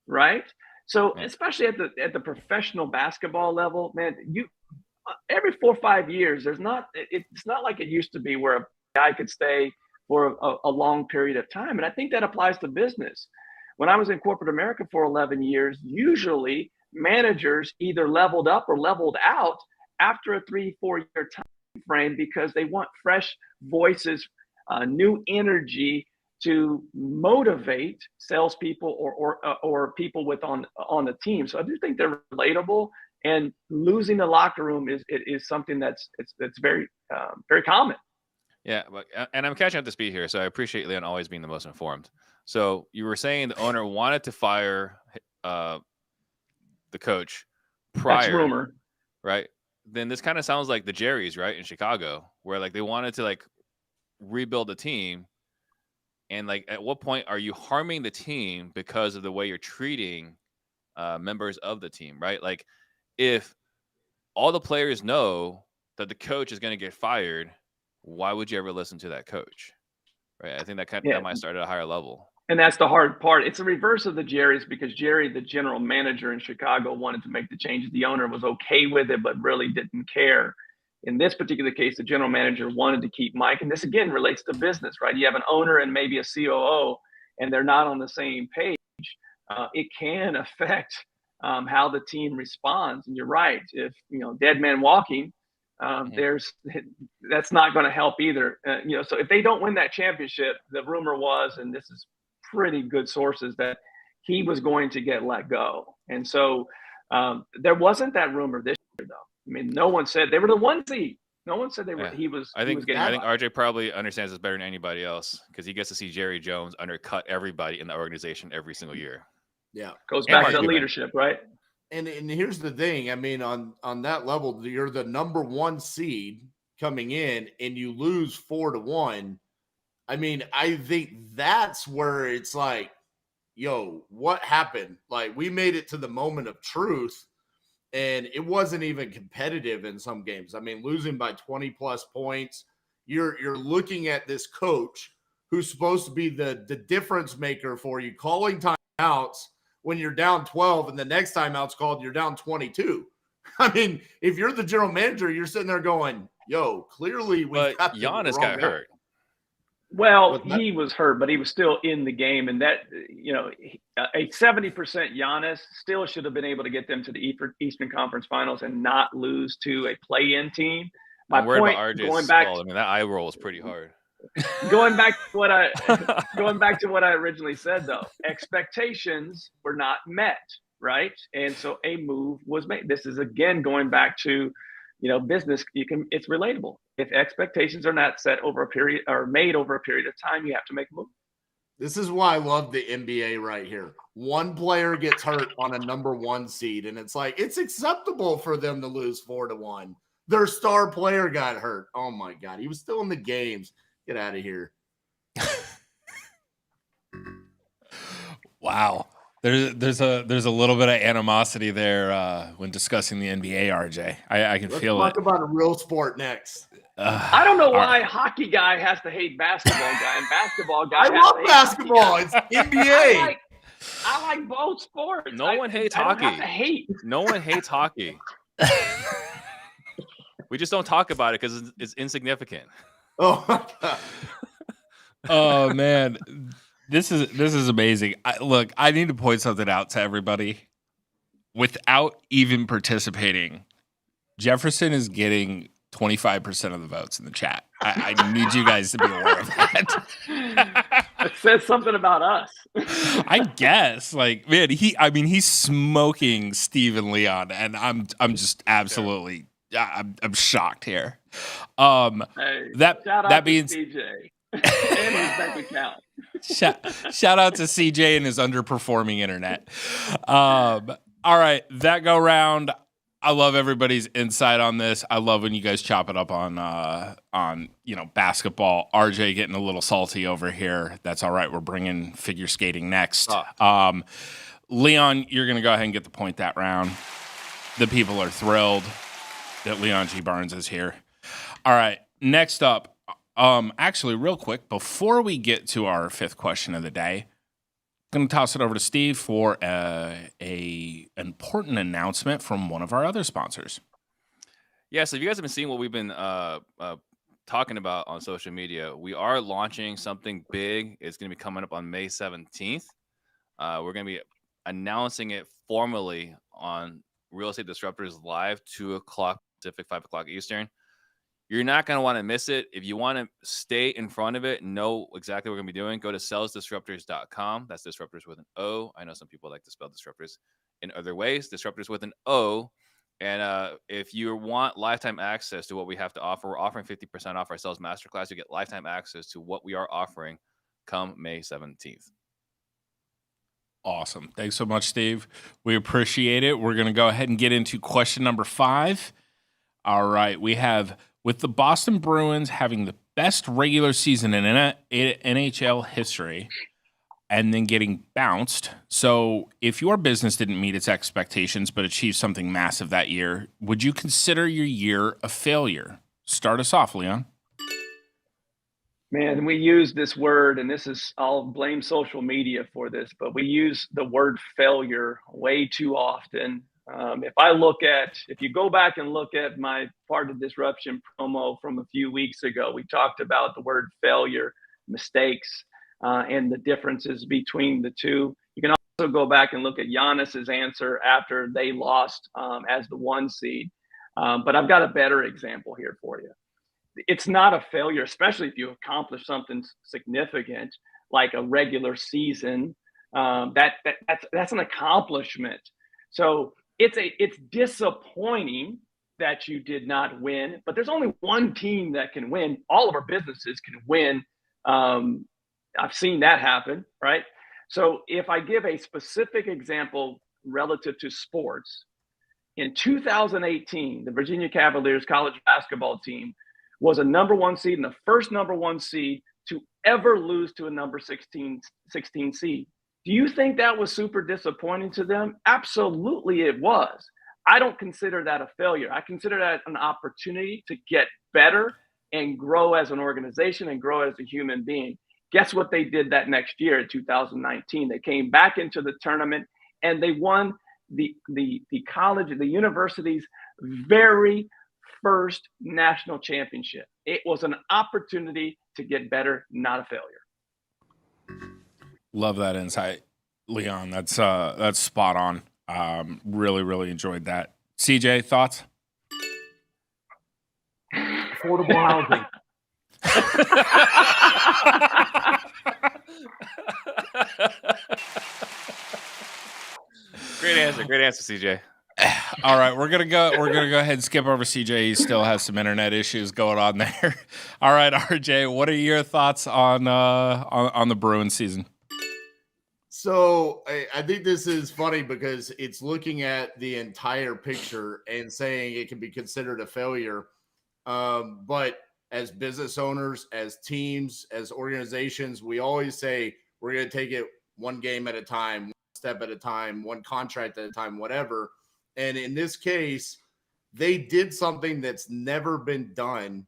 right? So especially at the professional basketball level, man, you every 4 or 5 years, it's not like it used to be where a guy could stay for a long period of time. And I think that applies to business. When I was in corporate America for 11 years, usually managers either leveled up or leveled out after a 3-4 year time frame because they want fresh voices, new energy to motivate salespeople or people on the team. So I do think they're relatable, and losing the locker room is something that's very very common. Yeah, and I'm catching up to speed here, so I appreciate Leon always being the most informed. So you were saying the owner wanted to fire the coach prior. That's rumor, right? Then this kind of sounds like the Jerry's, right, in Chicago, where like they wanted to like rebuild the team. And like, at what point are you harming the team because of the way you're treating members of the team, right? Like, if all the players know that the coach is going to get fired, why would you ever listen to that coach, right? I think that might start at a higher level. And that's the hard part. It's a reverse of the Jerry's, because Jerry, the general manager in Chicago, wanted to make the changes. The owner was okay with it, but really didn't care. In this particular case, the general manager wanted to keep Mike. And this, again, relates to business, right? You have an owner and maybe a COO, and they're not on the same page. It can affect how the team responds. And you're right. If, dead man walking, that's not going to help either. So if they don't win that championship, the rumor was, and this is pretty good sources, that he was going to get let go. And so there wasn't that rumor this year, though. I mean, no one said they were the 1 seed. No one said they were. He was. I think getting RJ probably understands this better than anybody else, because he gets to see Jerry Jones undercut everybody in the organization every single year. Yeah, goes back to leadership, right? And here's the thing. I mean, on that level, you're the number 1 seed coming in, and you lose 4-1. I mean, I think that's where it's like, yo, what happened? Like, we made it to the moment of truth, and it wasn't even competitive in some games. I mean, losing by 20 plus points, you're looking at this coach who's supposed to be the difference maker for you, calling timeouts when you're down 12, and the next timeout's called, you're down 22. I mean, if you're the general manager, you're sitting there going, yo, clearly but Giannis got hurt. Well, he was hurt, but he was still in the game. And that, a 70% Giannis still should have been able to get them to the Eastern Conference Finals and not lose to a play-in team. I'm worried about RJ's skull. I mean, that eye roll is pretty hard. Going back to what I originally said, though, expectations were not met, right? And so a move was made. This is, again, going back to, business. It's relatable. If expectations are not set over a period or made over a period of time, you have to make a move. This is why I love the NBA right here. One player gets hurt on a number 1 seed, and it's like, it's acceptable for them to lose 4-1. Their star player got hurt. Oh my God. He was still in the games. Get out of here. Wow. There's a little bit of animosity there when discussing the NBA, RJ. I can feel Let's it. talk about a real sport next. I don't know why right. hockey guy has to hate basketball guy and basketball guy. I has love to hate basketball. hockey It's guy. NBA. I like both sports. No one hates I don't have hockey. to hate. No one hates hockey. We just don't talk about it because it's insignificant. Oh my God. Oh man, this is amazing. Look, I need to point something out to everybody. Without even participating, Jefferson is getting 25% of the votes in the chat. I need you guys to be aware of that. It says something about us. I guess, like, man, he's smoking Steve and Leon, and I'm just absolutely, I'm shocked here. Hey, that shout out that to means CJ and his bank account. shout out to CJ and his underperforming internet. All right, that go round. I love everybody's insight on this. I love when you guys chop it up on basketball. RJ getting a little salty over here. That's all right. We're bringing figure skating next. Leon, you're going to go ahead and get the point that round. The people are thrilled that Leon G. Barnes is here. All right, next up. Actually, real quick, before we get to our fifth question of the day, I'm going to toss it over to Steve for a important announcement from one of our other sponsors. Yeah, so if you guys have been seeing what we've been talking about on social media, we are launching something big. It's going to be coming up on May 17th. We're going to be announcing it formally on Real Estate Disruptors Live, 2 o'clock Pacific, 5 o'clock Eastern. You're not going to want to miss it. If you want to stay in front of it and know exactly what we're going to be doing, go to salesdisruptors.com. That's Disruptors with an O. I know some people like to spell Disruptors in other ways. Disruptors with an O. And if you want lifetime access to what we have to offer, we're offering 50% off our sales masterclass. You get lifetime access to what we are offering come May 17th. Awesome. Thanks so much, Steve. We appreciate it. We're going to go ahead and get into question number 5. All right. We have, with the Boston Bruins having the best regular season in NHL history and then getting bounced. So if your business didn't meet its expectations but achieved something massive that year, would you consider your year a failure? Start us off, Leon. Man, we use this word, and I'll blame social media for this, but we use the word failure way too often. If you go back and look at my Part of Disruption promo from a few weeks ago, we talked about the word failure, mistakes, and the differences between the two. You can also go back and look at Giannis's answer after they lost as the 1 seed. But I've got a better example here for you. It's not a failure, especially if you accomplish something significant like a regular season. That's an accomplishment. So it's disappointing that you did not win, but there's only one team that can win. All of our businesses can win. I've seen that happen, right? So if I give a specific example relative to sports, in 2018, the Virginia Cavaliers college basketball team was a number 1 seed and the first number 1 seed to ever lose to a number 16 seed. Do you think that was super disappointing to them? Absolutely it was. I don't consider that a failure. I consider that an opportunity to get better and grow as an organization and grow as a human being. Guess what they did that next year in 2019? They came back into the tournament and they won the university's very first national championship. It was an opportunity to get better, not a failure. Love that insight, Leon. That's spot on. Really, really enjoyed that. CJ, thoughts? Affordable housing. Great answer, CJ. All right, we're gonna go ahead and skip over CJ. He still has some internet issues going on there. All right, RJ, what are your thoughts on the Bruins season? So I think this is funny because it's looking at the entire picture and saying it can be considered a failure. But as business owners, as teams, as organizations, we always say we're going to take it one game at a time, one step at a time, one contract at a time, whatever. And in this case, they did something that's never been done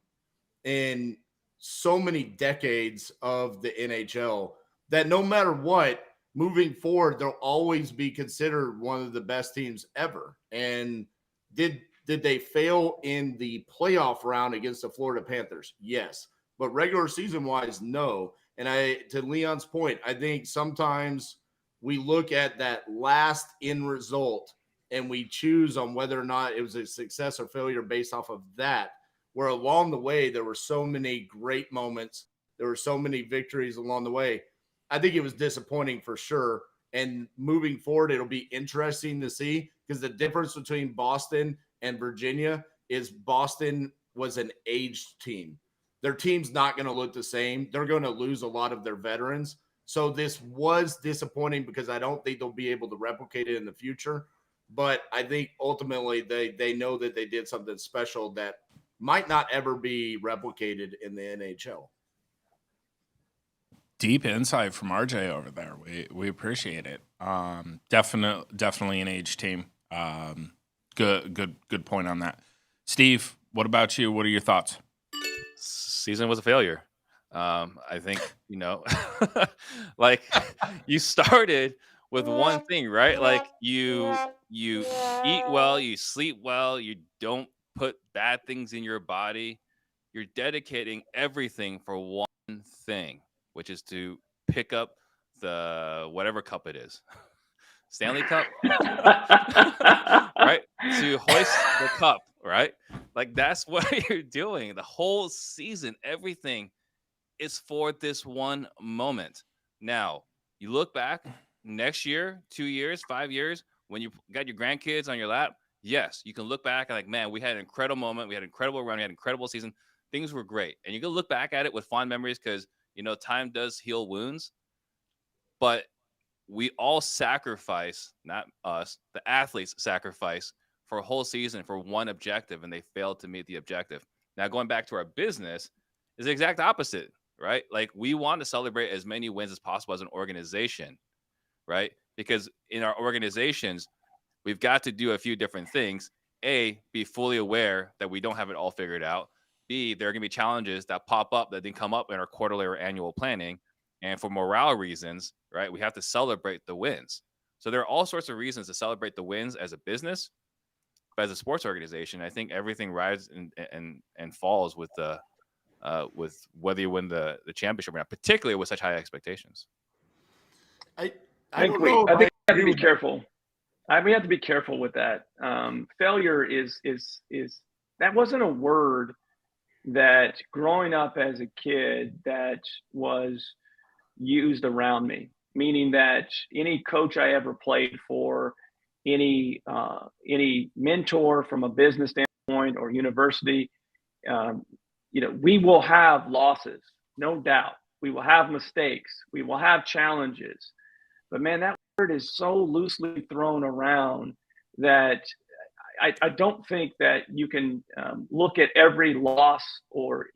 in so many decades of the NHL that no matter what, moving forward, they'll always be considered one of the best teams ever. And did they fail in the playoff round against the Florida Panthers? Yes. But regular season wise, no. And to Leon's point, I think sometimes we look at that last end result and we choose on whether or not it was a success or failure based off of that, where along the way, there were so many great moments. There were so many victories along the way. I think it was disappointing for sure. And moving forward, it'll be interesting to see, because the difference between Boston and Virginia is Boston was an aged team. Their team's not going to look the same. They're going to lose a lot of their veterans. So this was disappointing because I don't think they'll be able to replicate it in the future. But I think ultimately they know that they did something special that might not ever be replicated in the NHL. Deep insight from RJ over there. We appreciate it. Definitely an age team. Good point on that. Steve, what about you? What are your thoughts? Season was a failure. I think, like you started with one thing, right? Like you eat well, you sleep well, you don't put bad things in your body. You're dedicating everything for one thing, which is to pick up the whatever cup it is. Stanley Cup, right? To hoist the cup, right? Like that's what you're doing. The whole season, everything is for this one moment. Now, you look back next year, 2 years, 5 years, when you got your grandkids on your lap, yes, you can look back and like, man, we had an incredible moment. We had an incredible run. We had an incredible season. Things were great. And you can look back at it with fond memories because, time does heal wounds. But we all sacrifice, not us, the athletes sacrifice for a whole season for one objective, and they failed to meet the objective. Now, going back to our business is the exact opposite, right? Like we want to celebrate as many wins as possible as an organization, right? Because in our organizations, we've got to do a few different things. A, be fully aware that we don't have it all figured out. B, there are going to be challenges that pop up that didn't come up in our quarterly or annual planning. And for morale reasons, right, we have to celebrate the wins. So there are all sorts of reasons to celebrate the wins as a business, but as a sports organization, I think everything rides and falls with the with whether you win the championship or not, particularly with such high expectations. I think we have to be careful. We have to be careful with that. Failure is that wasn't a word that growing up as a kid that was used around me, meaning that any coach I ever played for, any mentor from a business standpoint or university, we will have losses, no doubt. We will have mistakes. We will have challenges. But man, that word is so loosely thrown around that I don't think that you can look at every loss or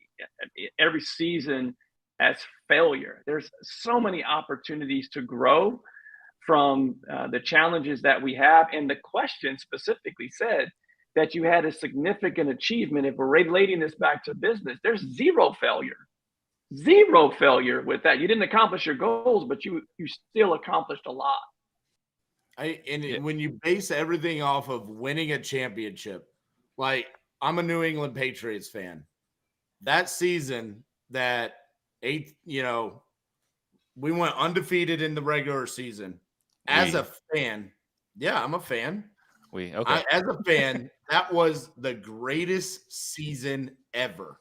every season as failure. There's so many opportunities to grow from the challenges that we have. And the question specifically said that you had a significant achievement. If we're relating this back to business, there's zero failure with that. You didn't accomplish your goals, but you still accomplished a lot. When you base everything off of winning a championship, like I'm a New England Patriots fan. That season that we went undefeated in the regular season. As a fan, yeah, I'm a fan. As a fan, that was the greatest season ever.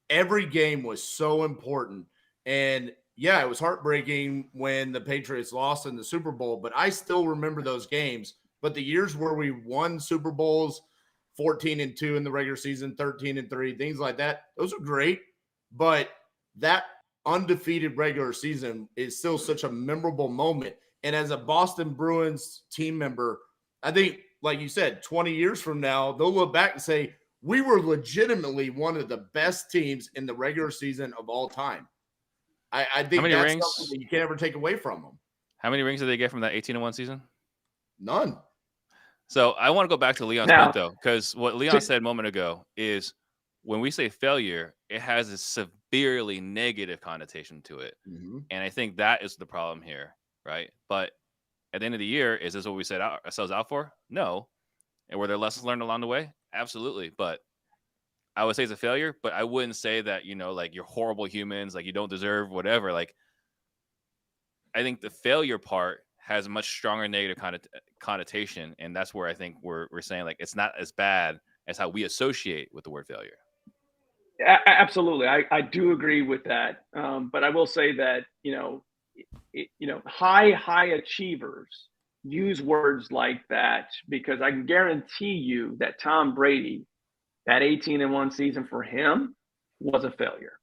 Every game was so important. And yeah, it was heartbreaking when the Patriots lost in the Super Bowl, but I still remember those games. But the years where we won Super Bowls, 14-2 in the regular season, 13-3, things like that, those are great. But that undefeated regular season is still such a memorable moment. And as a Boston Bruins team member, I think, like you said, 20 years from now, they'll look back and say, we were legitimately one of the best teams in the regular season of all time. I think many that's rings? something that you can't ever take away from them. How many rings did they get from that 18-1 season? None. So I want to go back to Leon's Now- point, though, because what Leon said a moment ago is when we say failure, it has a severely negative connotation to it. Mm-hmm. And I think that is the problem here, right? But at the end of the year, is this what we set ourselves out for? No. And were there lessons learned along the way? Absolutely. But I would say it's a failure, but I wouldn't say that, like you're horrible humans, like you don't deserve whatever. Like, I think the failure part has a much stronger negative connotation. And that's where I think we're saying like, it's not as bad as how we associate with the word failure. Absolutely. I do agree with that. But I will say that, high achievers use words like that because I can guarantee you that Tom Brady, that 18-1 season for him was a failure,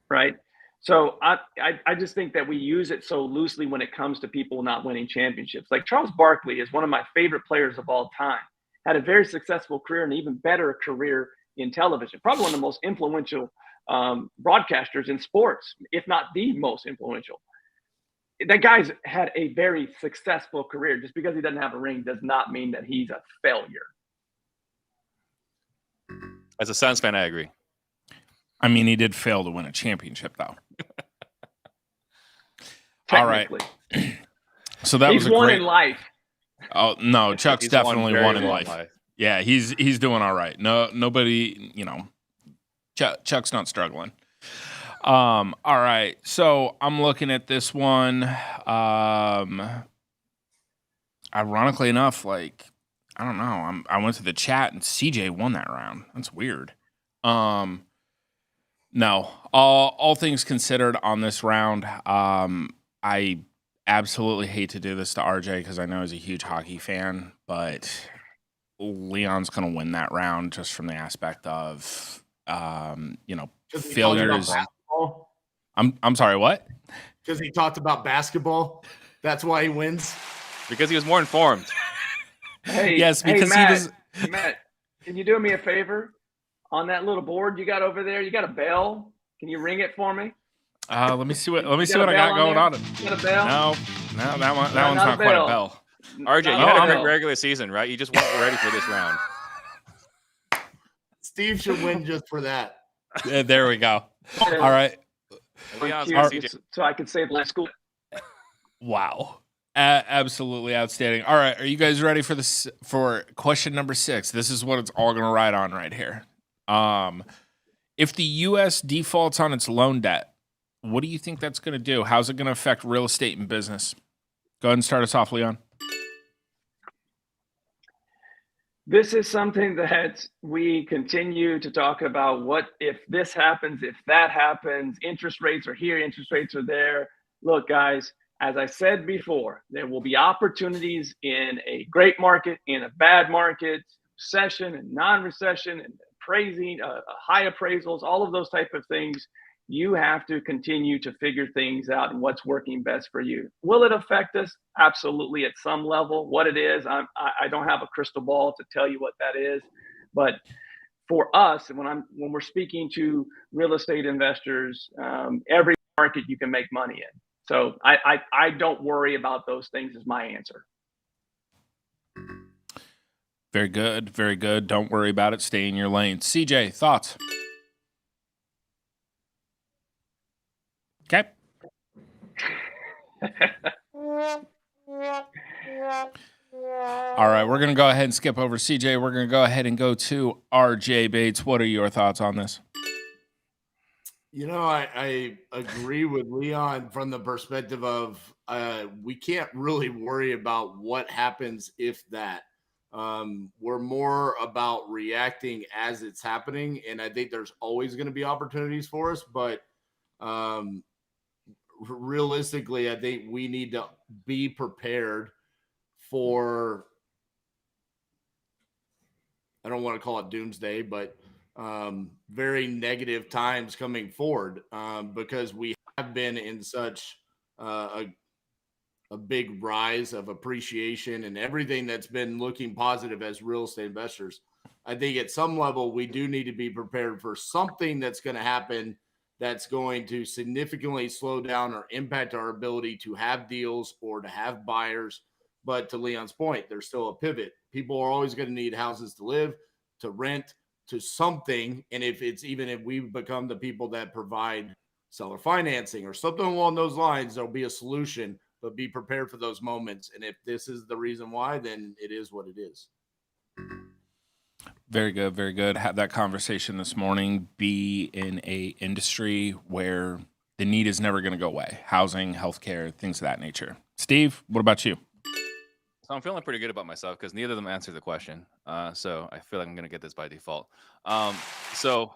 right? So I just think that we use it so loosely when it comes to people not winning championships. Like Charles Barkley is one of my favorite players of all time, had a very successful career and even better career in television, probably one of the most influential broadcasters in sports, if not the most influential. That guy's had a very successful career. Just because he doesn't have a ring does not mean that he's a failure. As a Suns fan, I agree. I mean, he did fail to win a championship, though. All right. So that he's was a won great in life. Oh no, Chuck's definitely won in life. life. Yeah, he's doing all right. No, nobody, Chuck's not struggling. All right. So I'm looking at this one. Ironically enough, like, I don't know. I went to the chat and CJ won that round. That's weird. No. All things considered on this round, I absolutely hate to do this to RJ because I know he's a huge hockey fan, but Leon's going to win that round just from the aspect of, failures. I'm sorry, what? Because he talked about basketball. That's why he wins. Because he was more informed. Hey, yes, because Matt, he was. Matt, can you do me a favor? On that little board you got over there, you got a bell. Can you ring it for me? Let me see what I got going on. You got a bell? No, that one's not quite a bell. RJ, you had a great regular season, right? You just weren't ready for this round. Steve should win just for that. There we go. All right. So I could save my school. Wow. Absolutely outstanding. All right. Are you guys ready for this? For question number 6? This is what it's all going to ride on right here. If the U.S. defaults on its loan debt, what do you think that's going to do? How's it going to affect real estate and business? Go ahead and start us off, Leon. This is something that we continue to talk about. What if this happens, if that happens, interest rates are here, interest rates are there. Look, guys, as I said before, there will be opportunities in a great market, in a bad market, recession and non-recession, and appraising, high appraisals, all of those type of things. You have to continue to figure things out and what's working best for you. Will it affect us? Absolutely, at some level. What it is, I don't have a crystal ball to tell you what that is. But for us, when we're speaking to real estate investors, every market you can make money in. So I don't worry about those things is my answer. Very good. Very good. Don't worry about it. Stay in your lane. CJ, thoughts? Okay. All right, we're going to go ahead and skip over CJ. We're going to go ahead and go to RJ Bates. What are your thoughts on this? I agree with Leon from the perspective of we can't really worry about what happens if that. We're more about reacting as it's happening, and I think there's always going to be opportunities for us, but realistically, I think we need to be prepared for, I don't want to call it doomsday, but very negative times coming forward because we have been in such a a big rise of appreciation and everything that's been looking positive as real estate investors. I think at some level we do need to be prepared for something that's going to happen that's going to significantly slow down or impact our ability to have deals or to have buyers. But to Leon's point, there's still a pivot. People are always going to need houses to live, to rent, to something. And if we become the people that provide seller financing or something along those lines, there'll be a solution, but be prepared for those moments. And if this is the reason why, then it is what it is. Very good, very good. Have that conversation this morning. Be in a industry where the need is never going to go away. Housing, healthcare, things of that nature. Steve, what about you? So I'm feeling pretty good about myself because neither of them answered the question. So I feel like I'm going to get this by default. So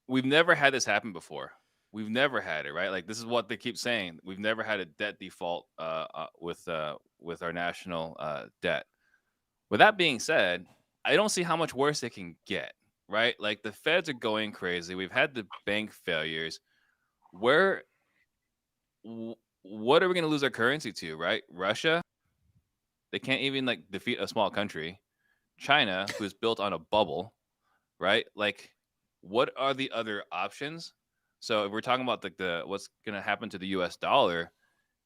we've never had this happen before. We've never had it, right? Like this is what they keep saying. We've never had a debt default with our national debt. With that being said, I don't see how much worse it can get, right? Like the feds are going crazy. We've had the bank failures. What are we going to lose our currency to, right? Russia, they can't even like defeat a small country. China, who's built on a bubble, right? Like, what are the other options? So if we're talking about like what's going to happen to the U.S. dollar,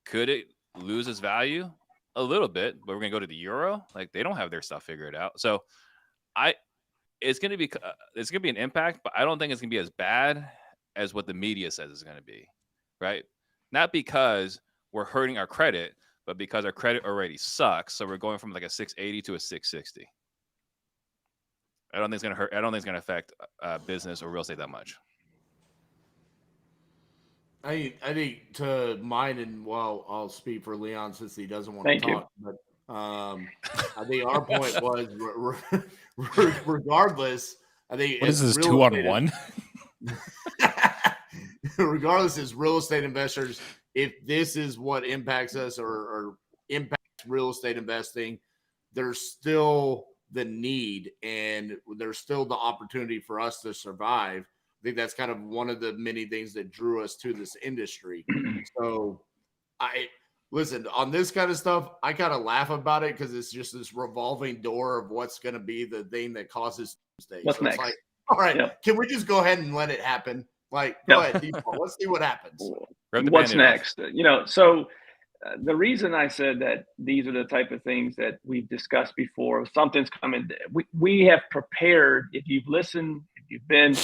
could it lose its value? A little bit, but we're going to go to the euro. Like they don't have their stuff figured out. So it's going to be an impact, but I don't think it's going to be as bad as what the media says it's going to be, right? Not because we're hurting our credit, but because our credit already sucks. So we're going from like a 680 to a 660. I don't think it's going to hurt. I don't think it's going to affect business or real estate that much. I think to mine, and well, I'll speak for Leon since he doesn't want to talk. But I think our point was, regardless, I think what is this 2-on-1? Regardless, as real estate investors, if this is what impacts us or impacts real estate investing, there's still the need and there's still the opportunity for us to survive. I think that's kind of one of the many things that drew us to this industry. So listen, on this kind of stuff, I kind of laugh about it because it's just this revolving door of what's going to be the thing that causes doomsday. What's next? It's like, all right, Can we just go ahead and let it happen? Like, go ahead, default. Let's see what happens. What's next? So the reason I said that these are the type of things that we've discussed before, something's coming. We have prepared. If you've listened, if you've been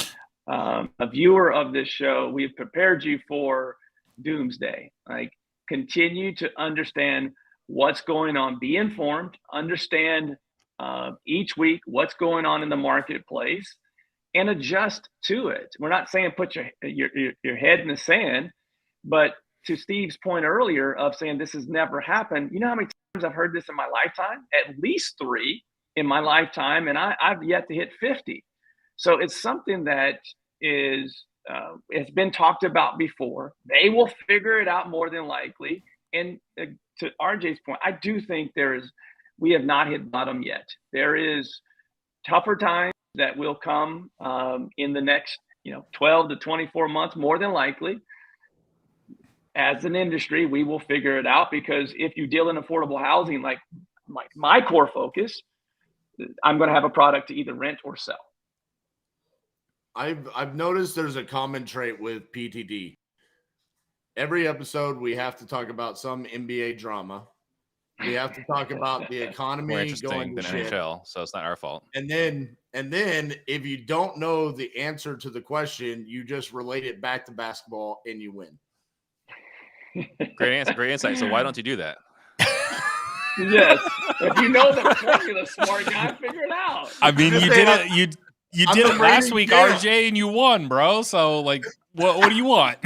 a viewer of this show, we've prepared you for doomsday. Like, continue to understand what's going on. Be informed. Understand each week what's going on in the marketplace, and adjust to it. We're not saying put your head in the sand, but to Steve's point earlier of saying this has never happened. You know how many times I've heard this in my lifetime? At least 3 in my lifetime, and I've yet to hit 50. So it's something that is it's been talked about before. They will figure it out more than likely. And to RJ's point, I do think we have not hit bottom yet. There is tougher times that will come in the next 12 to 24 months, more than likely. As an industry, we will figure it out, because if you deal in affordable housing, like my core focus, I'm going to have a product to either rent or sell. I've noticed there's a common trait with PTD. Every episode, we have to talk about some NBA drama. We have to talk about the economy More interesting than shit. NHL, so it's not our fault. And then if you don't know the answer to the question, you just relate it back to basketball and you win. Great answer, great insight. So why don't you do that? Yes, if you know the formula, smart guy, figure it out. I mean, you did it. You did it last week, RJ, and you won, bro. So, like, what do you want?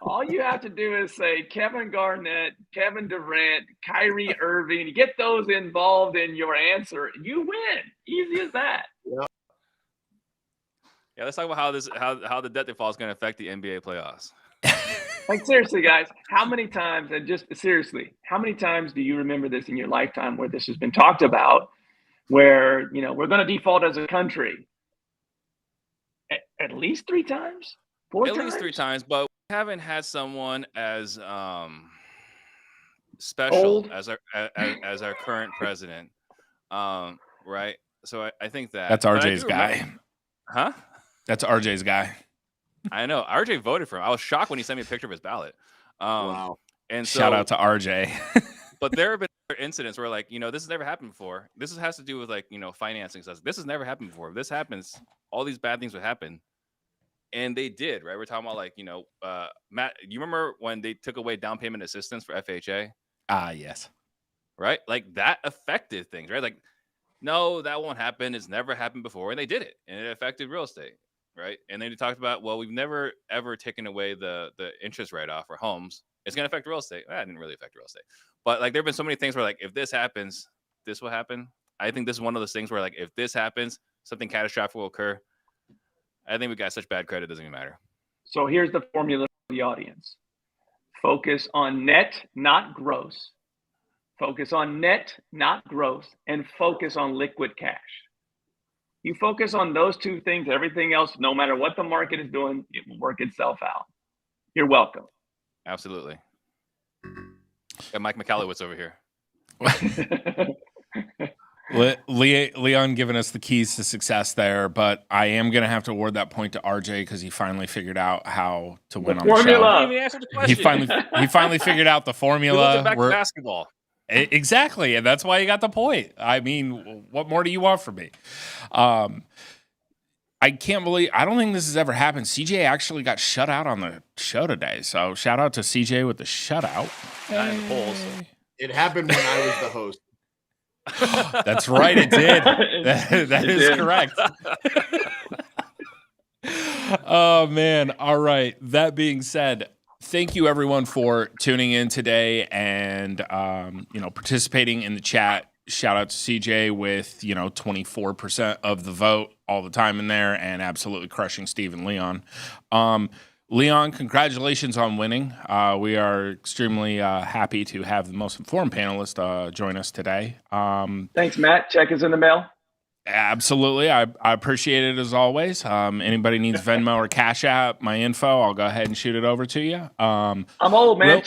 All you have to do is say Kevin Garnett, Kevin Durant, Kyrie Irving. Get those involved in your answer, you win. Easy as that. Yeah, let's talk about how the debt default is going to affect the NBA playoffs. Like, seriously, guys, how many times, and just seriously, how many times do you remember this in your lifetime where this has been talked about, where, we're going to default as a country? At least 3 times? 4 times? At least 3 times, but we haven't had someone as special Old. as our current president. Right. So I think that That's but I RJ's do remember- guy. Huh? That's RJ's guy. I know. RJ voted for him. I was shocked when he sent me a picture of his ballot. Wow. And Shout so, out to RJ. but there have been other incidents where, like, this has never happened before. This has to do with, like, financing stuff. This has never happened before. If this happens, all these bad things would happen. And they did, right? We're talking about, like, Matt, you remember when they took away down payment assistance for FHA? Yes. Right? Like, that affected things, right? Like, no, that won't happen. It's never happened before. And they did it. And it affected real estate, right? And then they talked about, well, we've never, ever taken away the interest write-off for homes. It's going to affect real estate. That didn't really affect real estate. But, like, there have been so many things where, like, if this happens, this will happen. I think this is one of those things where, like, if this happens, something catastrophic will occur. I think we got such bad credit, it doesn't even matter. So here's the formula for the audience. Focus on net, not gross. Focus on net, not gross. And focus on liquid cash. You focus on those two things, everything else, no matter what the market is doing, it will work itself out. You're welcome. Absolutely. Got Mike McAllowitz over here. Leon giving us the keys to success there, but I am going to have to award that point to RJ because he finally figured out how to win on the formula. You didn't even answer the show. question. He finally figured out the We formula. looked back to basketball. Exactly, and that's why you got the point. I mean, what more do you want from me? I can't believe, I don't think this has ever happened. CJ actually got shut out on the show today, so shout out to CJ with the shutout. Not in the polls. It happened when I was the host. That's right, it did. That is did. correct. Oh, man. All right. That being said, thank you, everyone, for tuning in today and, participating in the chat. Shout out to CJ with, 24% of the vote all the time in there and absolutely crushing Steve and Leon. Leon, congratulations on winning. We are extremely happy to have the most informed panelist join us today. Thanks, Matt. Check is in the mail. Absolutely. I appreciate it as always. Anybody needs Venmo or Cash App, my info, I'll go ahead and shoot it over to you. I'm old, man.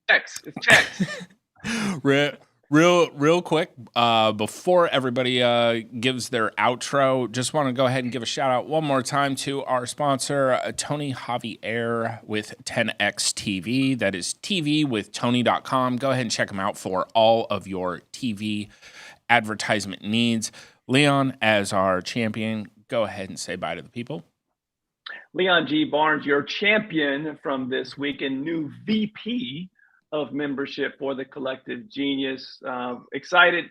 Checks. It's checks. Real quick, before everybody gives their outro, just want to go ahead and give a shout out one more time to our sponsor, Tony Javier with 10X TV. That is tvwithtony.com. Go ahead and check them out for all of your TV advertisement needs. Leon, as our champion, go ahead and say bye to the people. Leon G. Barnes, your champion from this week and new VP of membership for the Collective Genius. Excited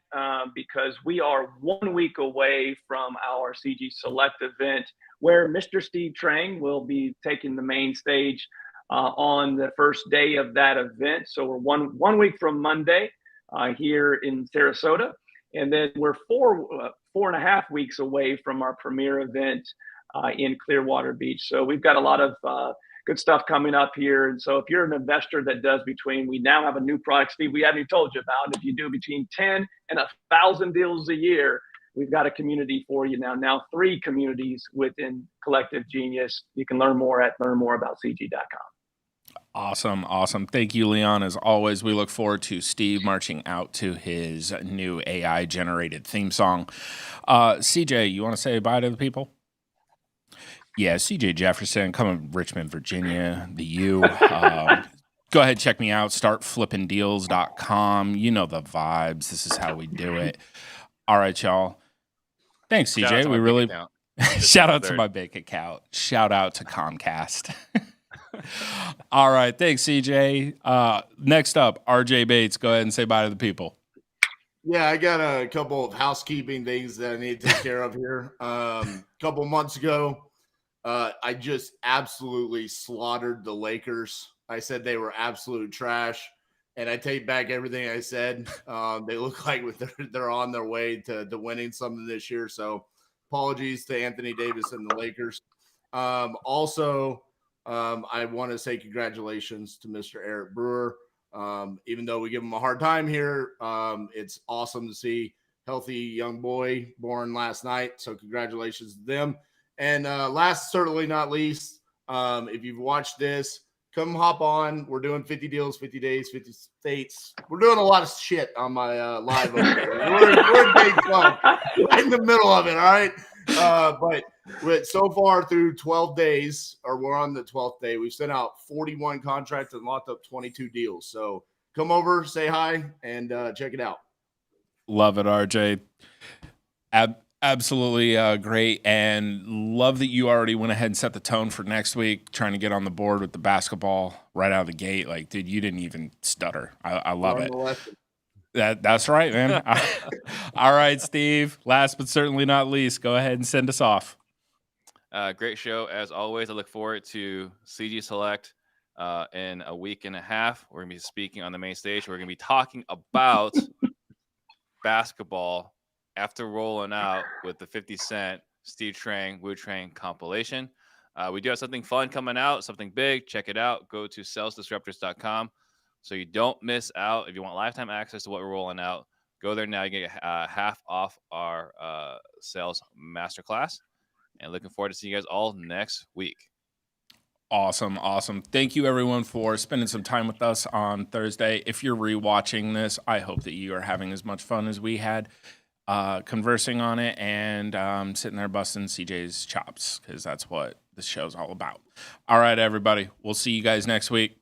because we are 1 week away from our CG Select event where Mr. Steve Trang will be taking the main stage on the first day of that event. So we're one week from Monday here in Sarasota. And then we're 4.5 weeks away from our premier event in Clearwater Beach. So we've got a lot of good stuff coming up here. And so if you're an investor that does we now have a new product, Steve, we haven't even told you about. If you do between 10 and 1,000 deals a year, we've got a community for you now. Now 3 communities within Collective Genius. You can learn more at learnmooreaboutcg.com. Awesome. Thank you, Leon. As always, we look forward to Steve marching out to his new AI-generated theme song. CJ, you want to say bye to the people? Yeah, CJ Jefferson, coming from Richmond, Virginia, the U. Go ahead, check me out, startflippingdeals.com. You know the vibes. This is how we do it. All right, y'all. Thanks, CJ. We really shout out to my bank account. Shout out to Comcast. All right, thanks, CJ. Next up, RJ Bates. Go ahead and say bye to the people. Yeah, I got a couple of housekeeping things that I need to take care of here. A couple months ago, I just absolutely slaughtered the Lakers. I said they were absolute trash, and I take back everything I said. They look like they're on their way to winning something this year. So apologies to Anthony Davis and the Lakers. Also, I want to say congratulations to Mr. Eric Brewer. Even though we give him a hard time here, it's awesome to see healthy young boy born last night. So congratulations to them. And last, certainly not least, if you've watched this, come hop on. We're doing 50 deals, 50 days, 50 states. We're doing a lot of shit on my live. We're in day 12, right in the middle of it. All right. But so far through 12 days, or we're on the 12th day, we've sent out 41 contracts and locked up 22 deals. So come over, say hi, and check it out. Love it, RJ. Absolutely great, and love that you already went ahead and set the tone for next week, trying to get on the board with the basketball right out of the gate. Like, dude, you didn't even stutter. I love it. That's right, man. All right, Steve. Last but certainly not least, go ahead and send us off. Great show as always. I look forward to CG Select in a week and a half. We're going to be speaking on the main stage. We're going to be talking about basketball after rolling out with the 50 Cent Steve Trang, Wu Trang compilation. We do have something fun coming out, something big. Check it out. Go to salesdisruptors.com so you don't miss out. If you want lifetime access to what we're rolling out, go there now. You get half off our sales masterclass. And looking forward to seeing you guys all next week. Awesome. Thank you, everyone, for spending some time with us on Thursday. If you're rewatching this, I hope that you are having as much fun as we had conversing on it and sitting there busting CJ's chops, because that's what this show's all about. All right, everybody. We'll see you guys next week.